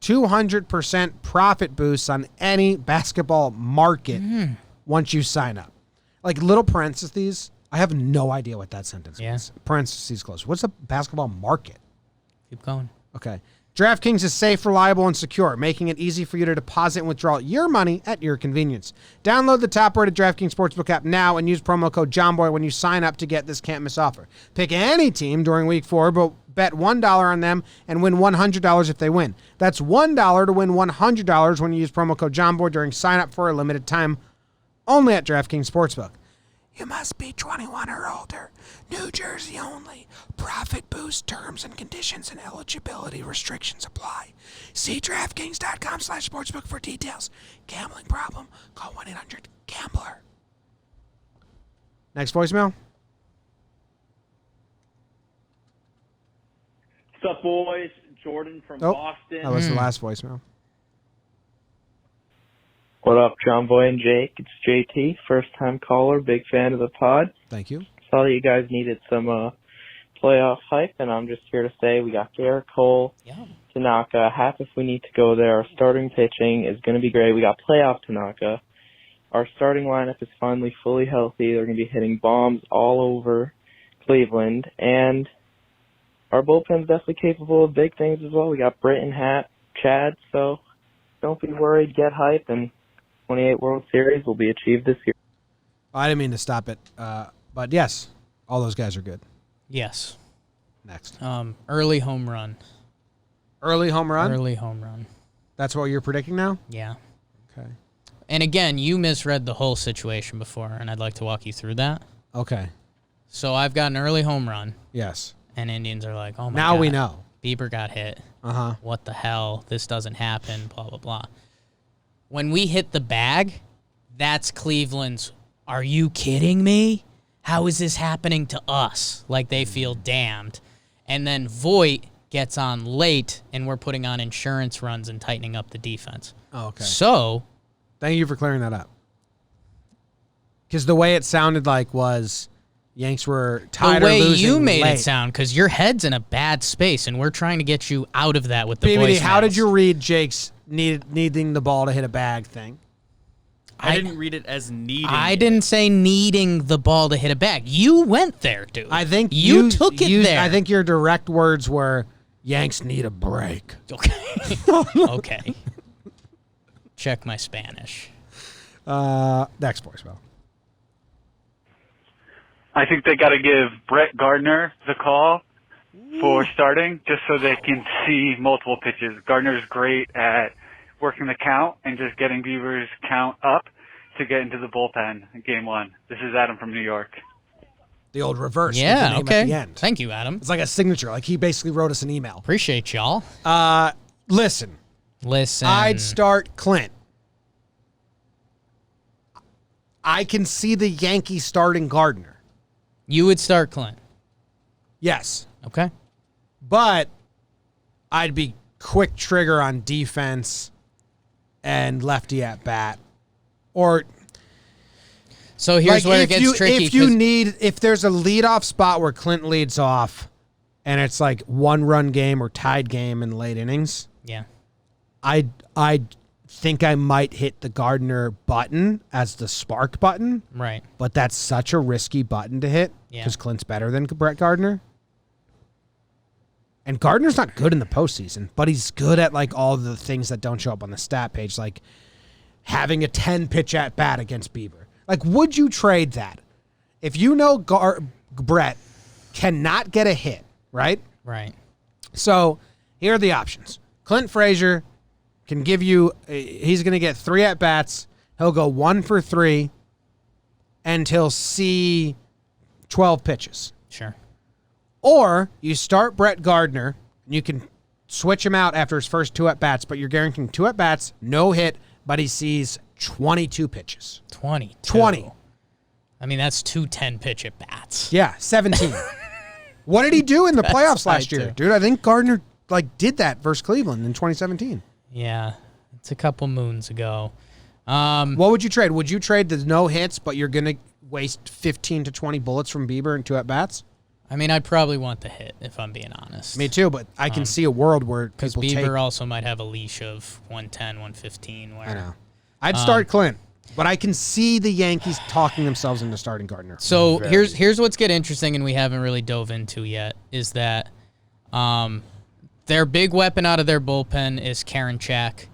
Speaker 1: 200% profit boosts on any basketball market once you sign up. Like little parentheses, I have no idea what that sentence means. Parentheses close. What's a basketball market?
Speaker 3: Keep going.
Speaker 1: Okay. DraftKings is safe, reliable, and secure, making it easy for you to deposit and withdraw your money at your convenience. Download the top-rated DraftKings Sportsbook app now and use promo code JOMBOY when you sign up to get this can't-miss offer. Pick any team during Week 4, but bet $1 on them and win $100 if they win. That's $1 to win $100 when you use promo code JOMBOY during sign-up for a limited time, only at DraftKings Sportsbook. You must be 21 or older. New Jersey only. Profit boost terms and conditions and eligibility restrictions apply. See DraftKings.com/sportsbook for details. Gambling problem? Call 1-800-GAMBLER. Next voicemail.
Speaker 9: What's up, boys? Jordan from Boston.
Speaker 1: That was the last voicemail.
Speaker 10: What up, JOMBOY and Jake? It's JT, first-time caller, big fan of the pod.
Speaker 1: Thank you.
Speaker 10: Saw that you guys needed some playoff hype, and I'm just here to say we got Garrett Cole, Tanaka, half if we need to go there. Our starting pitching is going to be great. We got playoff Tanaka. Our starting lineup is finally fully healthy. They're going to be hitting bombs all over Cleveland, and our bullpen's definitely capable of big things as well. We got Britton, Hat, Chad, so don't be worried. Get hype, and 28 World Series will be achieved this year.
Speaker 1: I didn't mean to stop it, but yes, all those guys are good.
Speaker 3: Yes.
Speaker 1: Next.
Speaker 3: Early home run.
Speaker 1: Early home run?
Speaker 3: Early home run.
Speaker 1: That's what you're predicting now?
Speaker 3: Yeah.
Speaker 1: Okay.
Speaker 3: And again, you misread the whole situation before, and I'd like to walk you through that.
Speaker 1: Okay.
Speaker 3: So I've got an early home run.
Speaker 1: Yes.
Speaker 3: And Indians are like, oh my God.
Speaker 1: Now we know.
Speaker 3: Bieber got hit.
Speaker 1: Uh-huh.
Speaker 3: What the hell? This doesn't happen, blah, blah, blah. When we hit the bag, that's Cleveland's, are you kidding me? How is this happening to us? Like they feel damned. And then Voit gets on late, and we're putting on insurance runs and tightening up the defense.
Speaker 1: Oh, okay.
Speaker 3: So.
Speaker 1: Thank you for clearing that up. Because the way it sounded like was Yanks were tired
Speaker 3: of losing. The way you made
Speaker 1: late.
Speaker 3: It sound, because your head's in a bad space, and we're trying to get you out of that with the
Speaker 1: BBD,
Speaker 3: voicemails.
Speaker 1: how did you read Jake's needing the ball to hit a bag thing?
Speaker 5: I didn't read it as needing.
Speaker 3: I didn't say needing the ball to hit a bag. You went there, dude.
Speaker 1: I think
Speaker 3: you took it there.
Speaker 1: I think your direct words were, Yanks need a break.
Speaker 3: Okay. Okay. Check my Spanish.
Speaker 1: Next voicemail.
Speaker 11: I think they got to give Brett Gardner the call for starting, just so they can see multiple pitches. Gardner's great at working the count and just getting Bieber's count up to get into the bullpen in Game 1. This is Adam from New York.
Speaker 1: The old reverse.
Speaker 3: Yeah,
Speaker 1: with the name
Speaker 3: okay.
Speaker 1: At the end.
Speaker 3: Thank you, Adam.
Speaker 1: It's like a signature. Like he basically wrote us an email.
Speaker 3: Appreciate y'all.
Speaker 1: Listen. I'd start Clint. I can see the Yankees starting Gardner.
Speaker 3: You would start Clint?
Speaker 1: Yes.
Speaker 3: Okay.
Speaker 1: But I'd be quick trigger on defense and lefty at bat. Or
Speaker 3: so here's where it gets tricky.
Speaker 1: If there's a leadoff spot where Clint leads off and it's like 1-run game or tied game in late innings.
Speaker 3: Yeah.
Speaker 1: I think I might hit the Gardner button as the spark button.
Speaker 3: Right.
Speaker 1: But that's such a risky button to hit because Clint's better than Brett Gardner. And Gardner's not good in the postseason, but he's good at like all the things that don't show up on the stat page, like having a 10-pitch at bat against Bieber. Like, would you trade that? If you know Brett cannot get a hit, right?
Speaker 3: Right.
Speaker 1: So here are the options. Clint Frazier can give you, he's going to get 3 at-bats. He'll go 1 for 3, and he'll see 12 pitches.
Speaker 3: Sure.
Speaker 1: Or you start Brett Gardner, and you can switch him out after his first 2 at-bats, but you're guaranteeing 2 at-bats, no hit, but he sees 22 pitches.
Speaker 3: 20. I mean, that's 2 10-pitch at-bats.
Speaker 1: Yeah, 17. What did he do in the playoffs last year, dude? I think Gardner did that versus Cleveland in 2017.
Speaker 3: Yeah, it's a couple moons ago.
Speaker 1: What would you trade? Would you trade the no hits, but you're going to waste 15 to 20 bullets from Bieber and 2 at-bats?
Speaker 3: I mean, I'd probably want the hit, if I'm being honest.
Speaker 1: Me too, but I can see a world where
Speaker 3: because Bieber also might have a leash of 110, 115. Where,
Speaker 1: I know. I'd start Clint, but I can see the Yankees talking themselves into starting Gardner.
Speaker 3: So here's what's get interesting, and we haven't really dove into yet, is that Their big weapon out of their bullpen is Karinchak.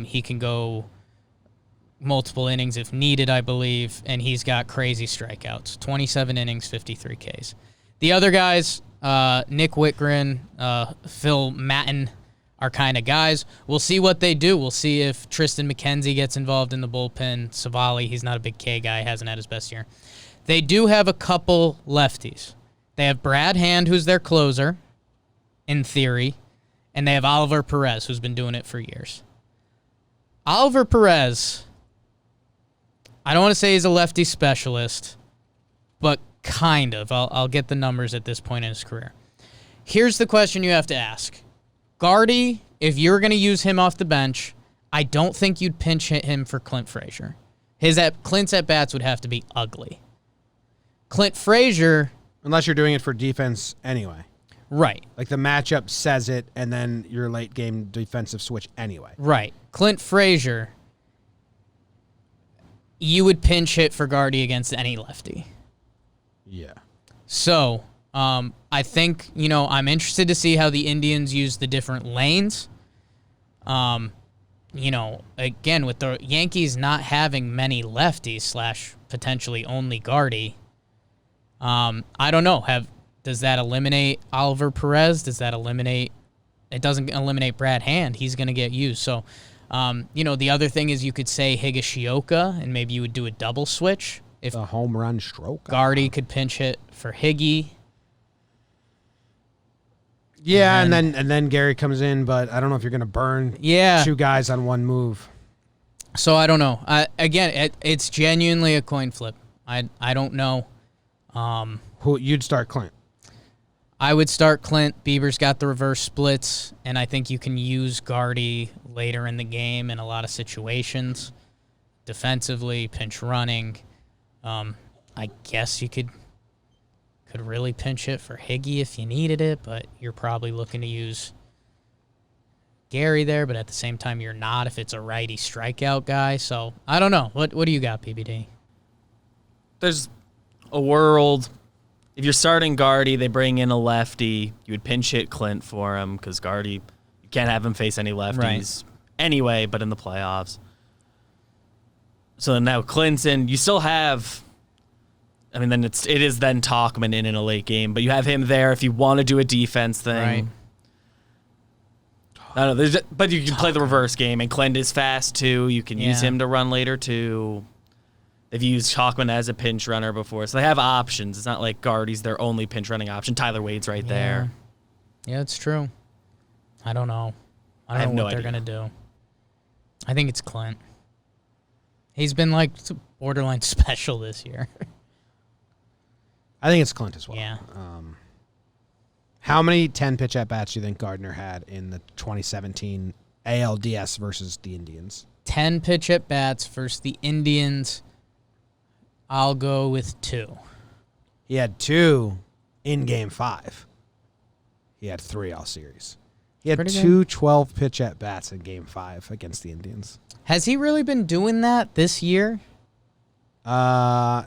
Speaker 3: He can go multiple innings if needed, I believe, and he's got crazy strikeouts. 27 innings, 53 Ks. The other guys, Nick Whitgren, Phil Matten, are kind of guys. We'll see what they do. We'll see if Tristan McKenzie gets involved in the bullpen. Savali, he's not a big K guy, hasn't had his best year. They do have a couple lefties. They have Brad Hand, who's their closer, in theory, and they have Oliver Perez, who's been doing it for years. Oliver Perez, I don't want to say he's a lefty specialist, but kind of. I'll get the numbers at this point in his career. Here's the question you have to ask. Gardy, if you're going to use him off the bench, I don't think you'd pinch hit him for Clint Frazier. Clint's at-bats would have to be ugly. Clint Frazier...
Speaker 1: Unless you're doing it for defense anyway.
Speaker 3: Right.
Speaker 1: Like the matchup says it, and then your late-game defensive switch anyway.
Speaker 3: Right. Clint Frazier, you would pinch hit for Gardy against any lefty.
Speaker 1: Yeah.
Speaker 3: So, I think, I'm interested to see how the Indians use the different lanes. Again, with the Yankees not having many lefties / potentially only Gardy, I don't know. Does that eliminate Oliver Perez? It doesn't eliminate Brad Hand. He's going to get used. So, the other thing is you could say Higashioka, and maybe you would do a double switch. If
Speaker 1: a home run stroke.
Speaker 3: Gardy could pinch hit for Higgy.
Speaker 1: Yeah, and then Gary comes in, but I don't know if you're going to burn two guys on one move.
Speaker 3: So I don't know. Again, it's genuinely a coin flip. I don't know.
Speaker 1: Who you'd start Clint?
Speaker 3: I would start Clint. Bieber's got the reverse splits, and I think you can use Gardy later in the game in a lot of situations. Defensively, pinch running. I guess you could really pinch it for Higgy if you needed it, but you're probably looking to use Gary there, but at the same time you're not if it's a righty strikeout guy. So I don't know. What do you got, PBD?
Speaker 5: There's a world. If you're starting Gardy, they bring in a lefty. You would pinch hit Clint for him because Gardy, you can't have him face any lefties anyway, but in the playoffs. So now Clinton, you still have. I mean, then it is then Talkman in a late game, but you have him there if you want to do a defense thing.
Speaker 3: Right.
Speaker 5: I don't know, but you can play the reverse game, and Clint is fast too. You can use him to run later too. They've used Talkman as a pinch runner before, so they have options. It's not like Gardy's their only pinch running option. Tyler Wade's right there.
Speaker 3: Yeah, it's true. I don't know. I don't know what they're going to do. I think it's Clint. He's been like borderline special this year.
Speaker 1: I think it's Clint as well.
Speaker 3: Yeah.
Speaker 1: How many 10-pitch at-bats do you think Gardner had in the 2017 ALDS versus the Indians?
Speaker 3: 10-pitch at-bats versus the Indians. I'll go with 2.
Speaker 1: He had 2 in Game 5. He had 3 all series. He had 2 12-pitch at-bats in Game 5 against the Indians.
Speaker 3: Has he really been doing that this year?
Speaker 1: I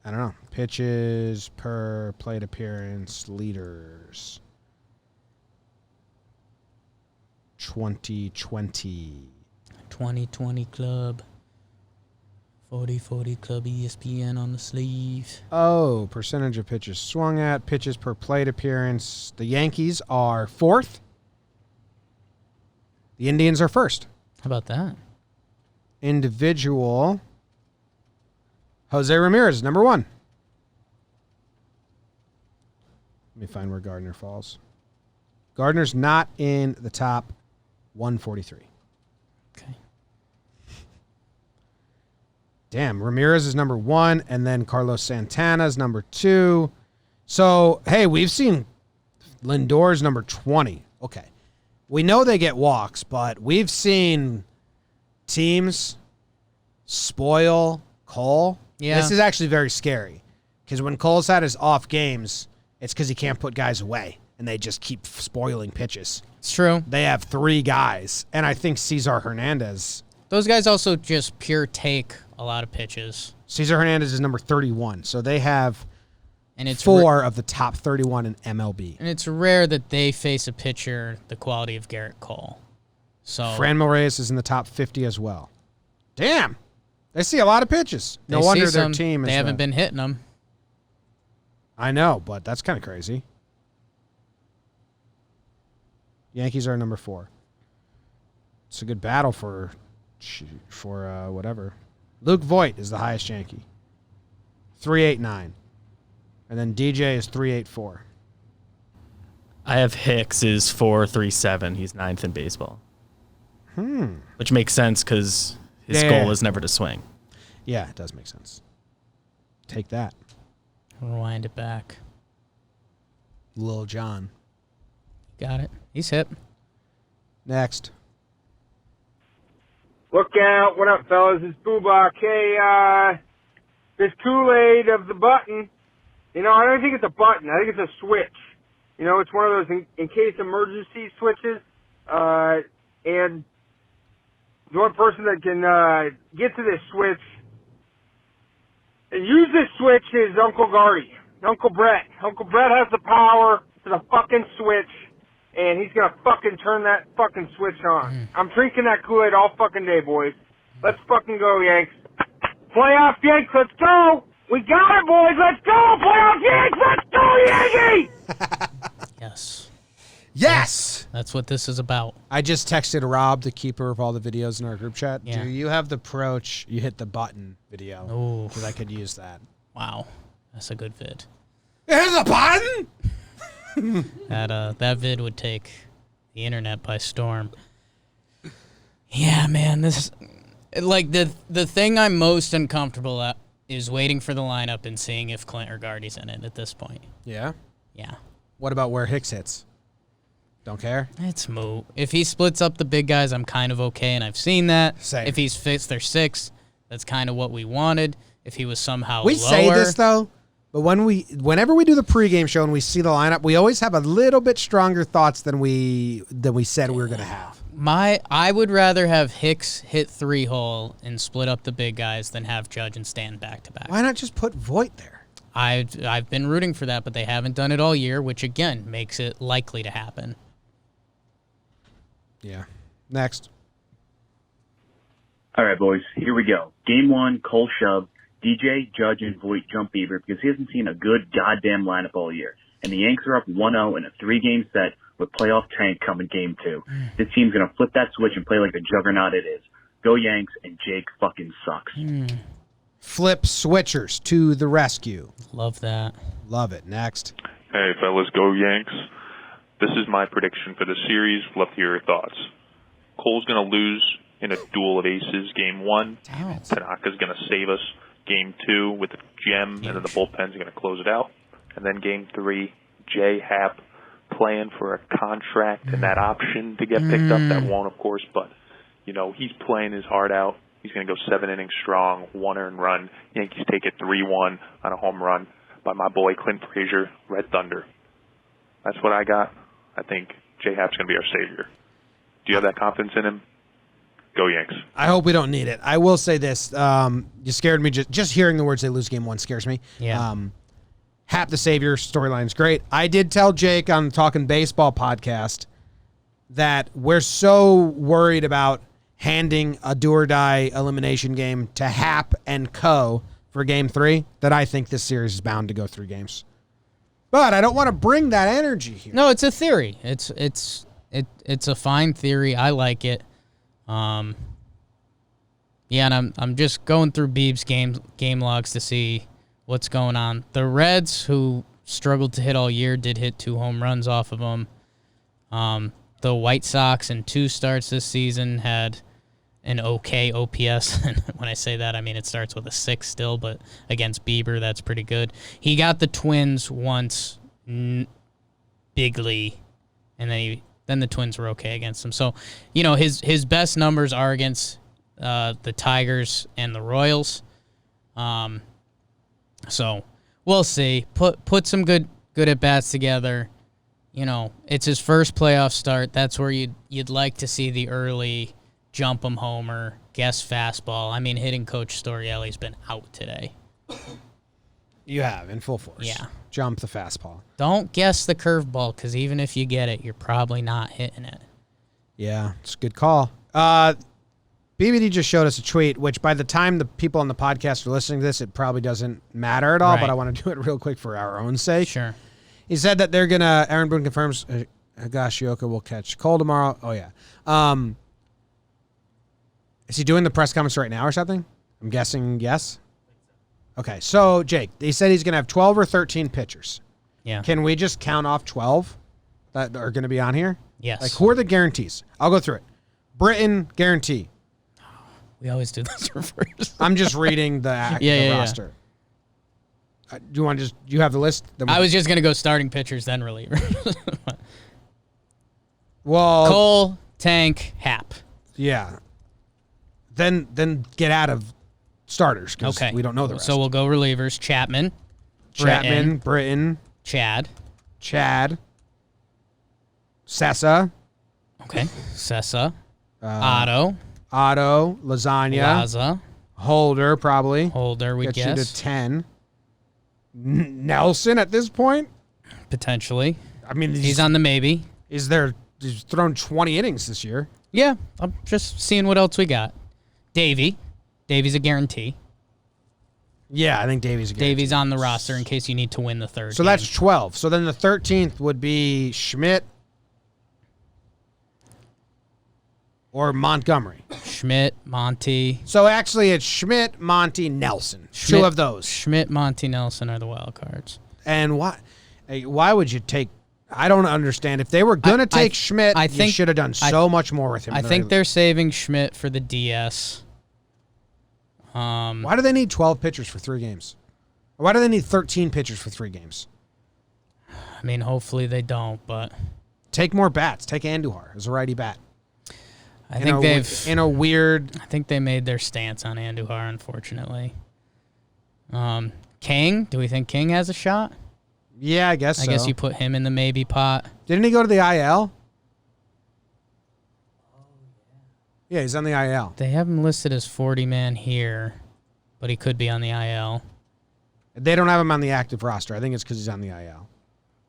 Speaker 1: don't know. Pitches per plate appearance leaders. 2020.
Speaker 3: 2020 club. 40-40 club ESPN on the sleeve.
Speaker 1: Oh, percentage of pitches swung at, pitches per plate appearance. The Yankees are 4th. The Indians are 1st.
Speaker 3: How about that?
Speaker 1: Individual. Jose Ramirez, number 1. Let me find where Gardner falls. Gardner's not in the top 143.
Speaker 3: Okay.
Speaker 1: Damn, Ramirez is number 1, and then Carlos Santana is number 2. So, hey, we've seen Lindor's number 20. Okay. We know they get walks, but we've seen teams spoil Cole.
Speaker 3: Yeah.
Speaker 1: This is actually very scary because when Cole's had his off games, it's because he can't put guys away, and they just keep spoiling pitches.
Speaker 3: It's true.
Speaker 1: They have 3 guys, and I think Cesar Hernandez.
Speaker 3: Those guys also just pure take a lot of pitches.
Speaker 1: Cesar Hernandez is number 31, so they have
Speaker 3: And it's
Speaker 1: 4 of the top 31 in MLB.
Speaker 3: And it's rare that they face a pitcher the quality of Garrett Cole. So
Speaker 1: Franmil Reyes is in the top 50 as well. Damn. They see a lot of pitches. No wonder their team is...
Speaker 3: They haven't been hitting them.
Speaker 1: I know, but that's kind of crazy. Yankees are number 4. It's a good battle for whatever. Luke Voigt is the highest Yankee. 389. And then DJ is 384.
Speaker 5: I have Hicks is 437. He's 9th in baseball. Which makes sense because his goal is never to swing.
Speaker 1: Yeah, it does make sense. Take that.
Speaker 3: Rewind it back.
Speaker 1: Lil John.
Speaker 3: Got it. He's hip.
Speaker 1: Next.
Speaker 12: Look out. What up, fellas? It's Boobach. Hey, this Kool-Aid of the button, you know, I don't think it's a button. I think it's a switch. You know, it's one of those in case emergency switches. And the one person that can get to this switch and use this switch is Uncle Gardy, Uncle Brett. Uncle Brett has the power to the fucking switch, and he's gonna fucking turn that fucking switch on. I'm drinking that Kool-Aid all fucking day, boys. Let's fucking go, Yanks. Playoff Yanks, let's go! We got it, boys! Let's go! Playoff Yanks, let's go, Yankees!
Speaker 3: Yes.
Speaker 1: Yes!
Speaker 3: That's what this is about.
Speaker 1: I just texted Rob, the keeper of all the videos in our group chat.
Speaker 3: Yeah.
Speaker 1: Do you have the approach, you hit the button video?
Speaker 3: Oh.
Speaker 1: Because I could use that.
Speaker 3: Wow. That's a good vid.
Speaker 1: Here's a button!
Speaker 3: That vid would take the internet by storm. Yeah, man, this like the thing I'm most uncomfortable at is waiting for the lineup and seeing if Clint or Gardy's in it at this point.
Speaker 1: Yeah?
Speaker 3: Yeah.
Speaker 1: What about where Hicks hits? Don't care?
Speaker 3: It's moot. If he splits up the big guys, I'm kind of okay, and I've seen that.
Speaker 1: Same.
Speaker 3: If he's fifth or sixth, that's kind of what we wanted. If he was somehow
Speaker 1: We
Speaker 3: lower,
Speaker 1: say this, though, but whenever we do the pregame show and we see the lineup, we always have a little bit stronger thoughts than we said we were going to have.
Speaker 3: I would rather have Hicks hit 3-hole and split up the big guys than have Judge and Stanton back-to-back.
Speaker 1: Why not just put Voigt there?
Speaker 3: I've been rooting for that, but they haven't done it all year, which, again, makes it likely to happen.
Speaker 1: Yeah. Next.
Speaker 13: All right, boys, here we go. Game 1, Cole shove, DJ, Judge, and Voigt jump Bieber because he hasn't seen a good goddamn lineup all year. And the Yanks are up 1-0 in a 3-game set with playoff tank coming Game 2. This team's going to flip that switch and play like the juggernaut it is. Go Yanks, and Jake fucking sucks.
Speaker 1: Flip switchers to the rescue.
Speaker 3: Love that.
Speaker 1: Love it. Next.
Speaker 14: Hey, fellas, go Yanks. This is my prediction for the series. Love to hear your thoughts. Cole's going to lose in a duel of aces, Game 1. Tanaka's going to save us, Game 2, with a gem, and then the bullpen's going to close it out. And then Game 3, Jay Happ playing for a contract and that option to get picked up. That won't, of course, but, you know, he's playing his heart out. He's going to go 7 innings strong, 1 earned run. Yankees take it 3-1 on a home run by my boy Clint Frazier, Red Thunder. That's what I got. I think Jay Happ's going to be our savior. Do you have that confidence in him? Go Yanks.
Speaker 1: I hope we don't need it. I will say this. You scared me. Just hearing the words they lose Game 1 scares me.
Speaker 3: Yeah.
Speaker 1: Hap the Savior storyline's great. I did tell Jake on the Talkin' Baseball podcast that we're so worried about handing a do-or-die elimination game to Hap and Co. for Game 3 that I think this series is bound to go 3 games. But I don't want to bring that energy here.
Speaker 3: No, it's a theory. It's a fine theory. I like it. Yeah, and I'm just going through Beeb's game logs to see what's going on. The Reds, who struggled to hit all year, did hit 2 home runs off of them. The White Sox in 2 starts this season had an okay OPS. And when I say that, I mean it starts with a 6 still, but against Bieber, that's pretty good. He got the Twins once bigly, and then the Twins were okay against him. So, you know, his best numbers are against the Tigers and the Royals. So we'll see. Put some good at-bats together. You know, it's his first playoff start. That's where you'd like to see the early jump 'em homer, guess fastball. I mean, hitting Coach Storielli's been out today.
Speaker 1: You have, in full force.
Speaker 3: Yeah.
Speaker 1: Jump the fastball.
Speaker 3: Don't guess the curveball, because even if you get it, you're probably not hitting it.
Speaker 1: Yeah, it's a good call. BBD just showed us a tweet, which by the time the people on the podcast are listening to this, it probably doesn't matter at all, but I want to do it real quick for our own sake.
Speaker 3: Sure.
Speaker 1: He said that they're going to, Aaron Boone confirms, Higashioka will catch Cole tomorrow. Oh, yeah. Is he doing the press conference right now or something? I'm guessing yes. Okay, so, Jake, he said he's going to have 12 or 13 pitchers.
Speaker 3: Yeah.
Speaker 1: Can we just count off 12 that are going to be on here?
Speaker 3: Yes.
Speaker 1: Like, who are the guarantees? I'll go through it. Britain, guarantee.
Speaker 3: We always do this first.
Speaker 1: I'm just reading the roster. Do you want to do you have the list?
Speaker 3: I was just going to go starting pitchers, then reliever.
Speaker 1: Well,
Speaker 3: Cole, Tank, Hap.
Speaker 1: Yeah. Then get out of starters because we don't know the rest.
Speaker 3: So we'll go relievers. Chapman,
Speaker 1: Britton,
Speaker 3: Chad,
Speaker 1: Sessa.
Speaker 3: Okay. Sessa, Otto,
Speaker 1: Lasagna,
Speaker 3: Laza,
Speaker 1: Holder probably.
Speaker 3: Holder, we
Speaker 1: Gets
Speaker 3: guess.
Speaker 1: you to 10. Nelson at this point?
Speaker 3: Potentially.
Speaker 1: I mean,
Speaker 3: he's on the maybe.
Speaker 1: He's thrown 20 innings this year.
Speaker 3: Yeah, I'm just seeing what else we got. Davy's a guarantee.
Speaker 1: Yeah, I think Davy's a guarantee.
Speaker 3: Davy's on the roster in case you need to win the third.
Speaker 1: So that's 12. So then the 13th would be Schmidt or Montgomery.
Speaker 3: Schmidt, Monty.
Speaker 1: So actually it's Schmidt, Monty, Nelson. Two of those.
Speaker 3: Schmidt, Monty, Nelson are the wild cards.
Speaker 1: And why would you take... I don't understand. If they were going to take Schmidt, you should have done so much more with him.
Speaker 3: I think they're saving Schmidt for the DS.
Speaker 1: Why do they need 12 pitchers for 3 games? Why do they need 13 pitchers for 3 games?
Speaker 3: I mean, hopefully they don't, but...
Speaker 1: Take more bats. Take Andujar as a righty bat.
Speaker 3: I think
Speaker 1: in a weird...
Speaker 3: I think they made their stance on Andujar, unfortunately. King? Do we think King has a shot?
Speaker 1: Yeah, I guess so.
Speaker 3: I guess you put him in the maybe pot.
Speaker 1: Didn't he go to the IL? Yeah, he's on the IL.
Speaker 3: They have him listed as 40-man here, but he could be on the IL.
Speaker 1: They don't have him on the active roster. I think it's because he's on the IL.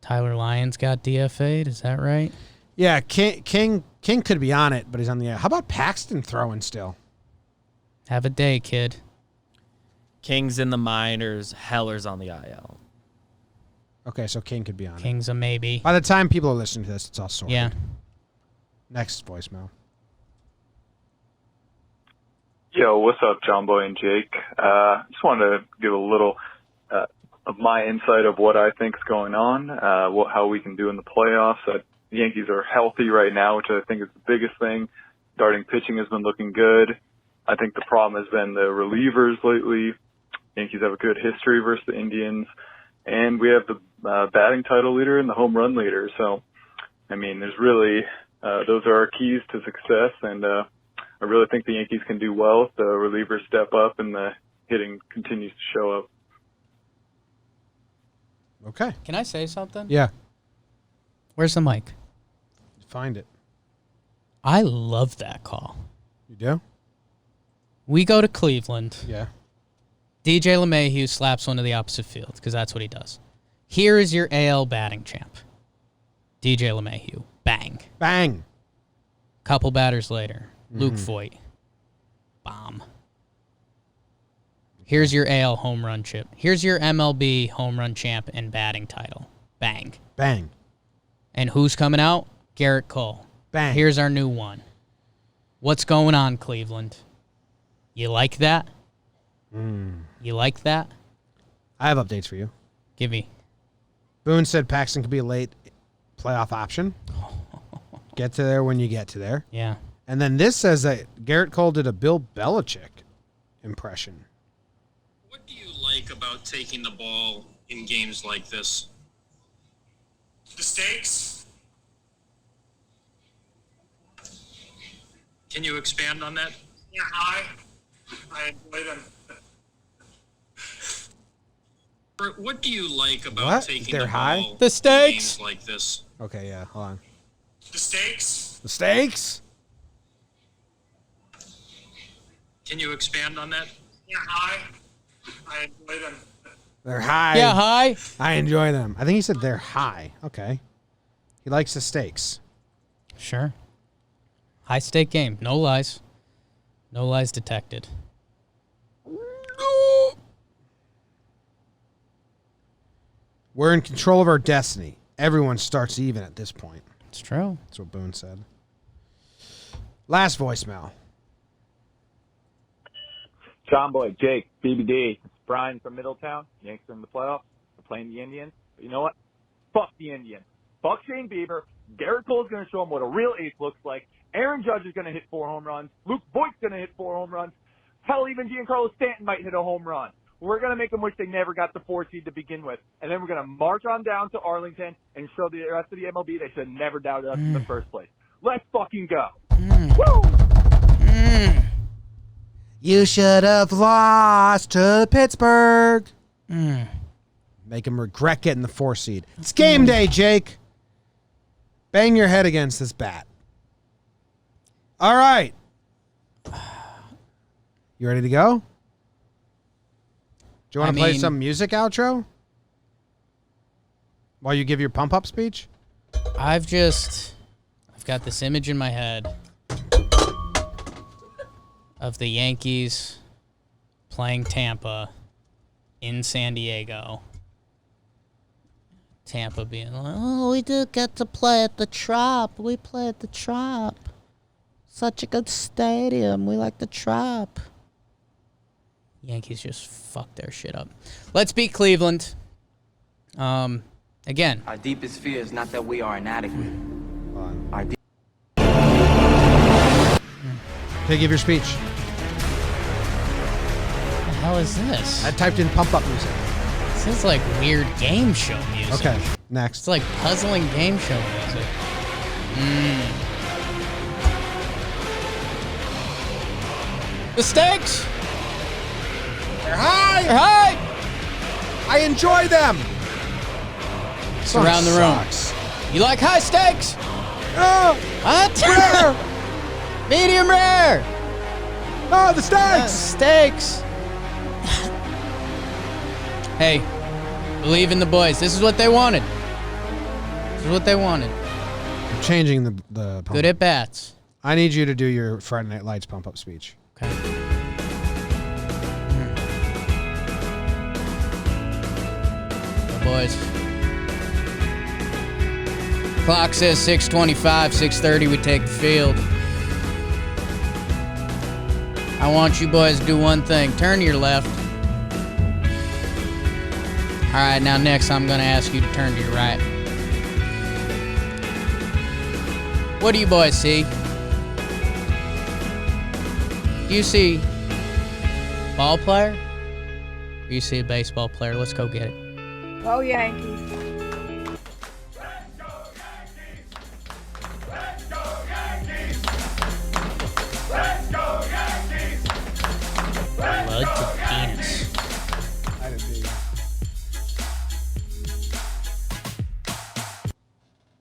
Speaker 3: Tyler Lyons got DFA'd. Is that right?
Speaker 1: Yeah, King could be on it, but he's on the IL. How about Paxton throwing still?
Speaker 3: Have a day, kid.
Speaker 5: King's in the minors. Heller's on the IL.
Speaker 1: Okay, so King could be on
Speaker 3: King's a maybe.
Speaker 1: By the time people are listening to this, it's all sorted.
Speaker 3: Yeah.
Speaker 1: Next voicemail.
Speaker 15: Yo, what's up, JOMBOY and Jake? Just wanted to give a little of my insight of what I think is going on, how we can do in the playoffs. The Yankees are healthy right now, which I think is the biggest thing. Starting pitching has been looking good. I think the problem has been the relievers lately. Yankees have a good history versus the Indians. And we have the batting title leader and the home run leader. So, I mean, there's really, those are our keys to success. And I really think the Yankees can do well if the relievers step up and the hitting continues to show up.
Speaker 1: Okay.
Speaker 3: Can I say something?
Speaker 1: Yeah.
Speaker 3: Where's the mic?
Speaker 1: Find it.
Speaker 3: I love that call.
Speaker 1: You do?
Speaker 3: We go to Cleveland.
Speaker 1: Yeah.
Speaker 3: DJ LeMahieu slaps one to the opposite field because that's what he does. Here is your AL batting champ. DJ LeMahieu. Bang.
Speaker 1: Bang.
Speaker 3: Couple batters later. Luke Voigt. Bomb. Here's your AL home run chip. Here's your MLB home run champ and batting title. Bang.
Speaker 1: Bang.
Speaker 3: And who's coming out? Garrett Cole.
Speaker 1: Bang.
Speaker 3: Here's our new one. What's going on, Cleveland? You like that? You like that?
Speaker 1: I have updates for you.
Speaker 3: Give me.
Speaker 1: Boone said Paxton could be a late playoff option. Get to there when you get to there.
Speaker 3: Yeah.
Speaker 1: And then this says that Garrett Cole did a Bill Belichick impression.
Speaker 16: What do you like about taking the ball in games like this? The stakes. Can you expand on that?
Speaker 12: Yeah, I enjoy them.
Speaker 16: What do you like about
Speaker 1: What?
Speaker 16: taking
Speaker 1: They're
Speaker 16: the
Speaker 1: high?
Speaker 16: ball
Speaker 3: The
Speaker 16: in
Speaker 3: stakes.
Speaker 16: games like this?
Speaker 1: Okay, yeah, hold on.
Speaker 16: The stakes.
Speaker 1: The stakes?
Speaker 16: Can you expand on that?
Speaker 12: Yeah, I enjoy them.
Speaker 1: They're high.
Speaker 3: Yeah, high.
Speaker 1: I enjoy them. I think he said they're high. Okay. He likes the steaks.
Speaker 3: Sure. High stake game. No lies. No lies detected.
Speaker 1: We're in control of our destiny. Everyone starts even at this point.
Speaker 3: It's true.
Speaker 1: That's what Boone said. Last voicemail.
Speaker 17: JOMBOY, Jake, BBD, it's Brian from Middletown. Yanks are in the playoffs. They're playing the Indians. But you know what? Fuck the Indians. Fuck Shane Bieber. Garrett Cole's going to show them what a real ace looks like. Aaron Judge is going to hit 4 home runs. Luke Voigt's going to hit 4 home runs. Hell, even Giancarlo Stanton might hit a home run. We're going to make them wish they never got the 4 seed to begin with. And then we're going to march on down to Arlington and show the rest of the MLB they should have never doubted us in the first place. Let's fucking go. Woo!
Speaker 1: You should have lost to Pittsburgh. Make him regret getting the 4 seed. It's game day, Jake. Bang your head against this bat. All right. You ready to go? Do you want to play some music outro? While you give your pump-up speech?
Speaker 3: I've got this image in my head of the Yankees playing Tampa in San Diego. Tampa being like, oh, we do get to play at the Trop. We play at the Trop. Such a good stadium. We like the Trop. Yankees just fucked their shit up. Let's beat Cleveland. Again.
Speaker 18: Our deepest fear is not that we are inadequate. Our
Speaker 1: Okay, give your speech.
Speaker 3: What the hell is this?
Speaker 1: I typed in pump-up music.
Speaker 3: This is like weird game show music.
Speaker 1: Okay, next.
Speaker 3: It's like puzzling game show music. The stakes!
Speaker 1: They're high!
Speaker 3: They're high!
Speaker 1: I enjoy them!
Speaker 3: It's around the room. You like high stakes? What?
Speaker 1: Rare!
Speaker 3: Medium rare!
Speaker 1: Oh, the steaks!
Speaker 3: Steaks! Hey, believe in the boys. This is what they wanted. This is what they wanted.
Speaker 1: I'm changing the pump.
Speaker 3: Good at bats.
Speaker 1: I need you to do your Friday Night Lights pump-up speech.
Speaker 3: Okay. Boys. Clock says 6:25, 6:30 we take the field. I want you boys to do one thing. Turn to your left. All right, now next I'm going to ask you to turn to your right. What do you boys see? Do you see a ball player? Or you see a baseball player? Let's go get it.
Speaker 19: Go Yankees.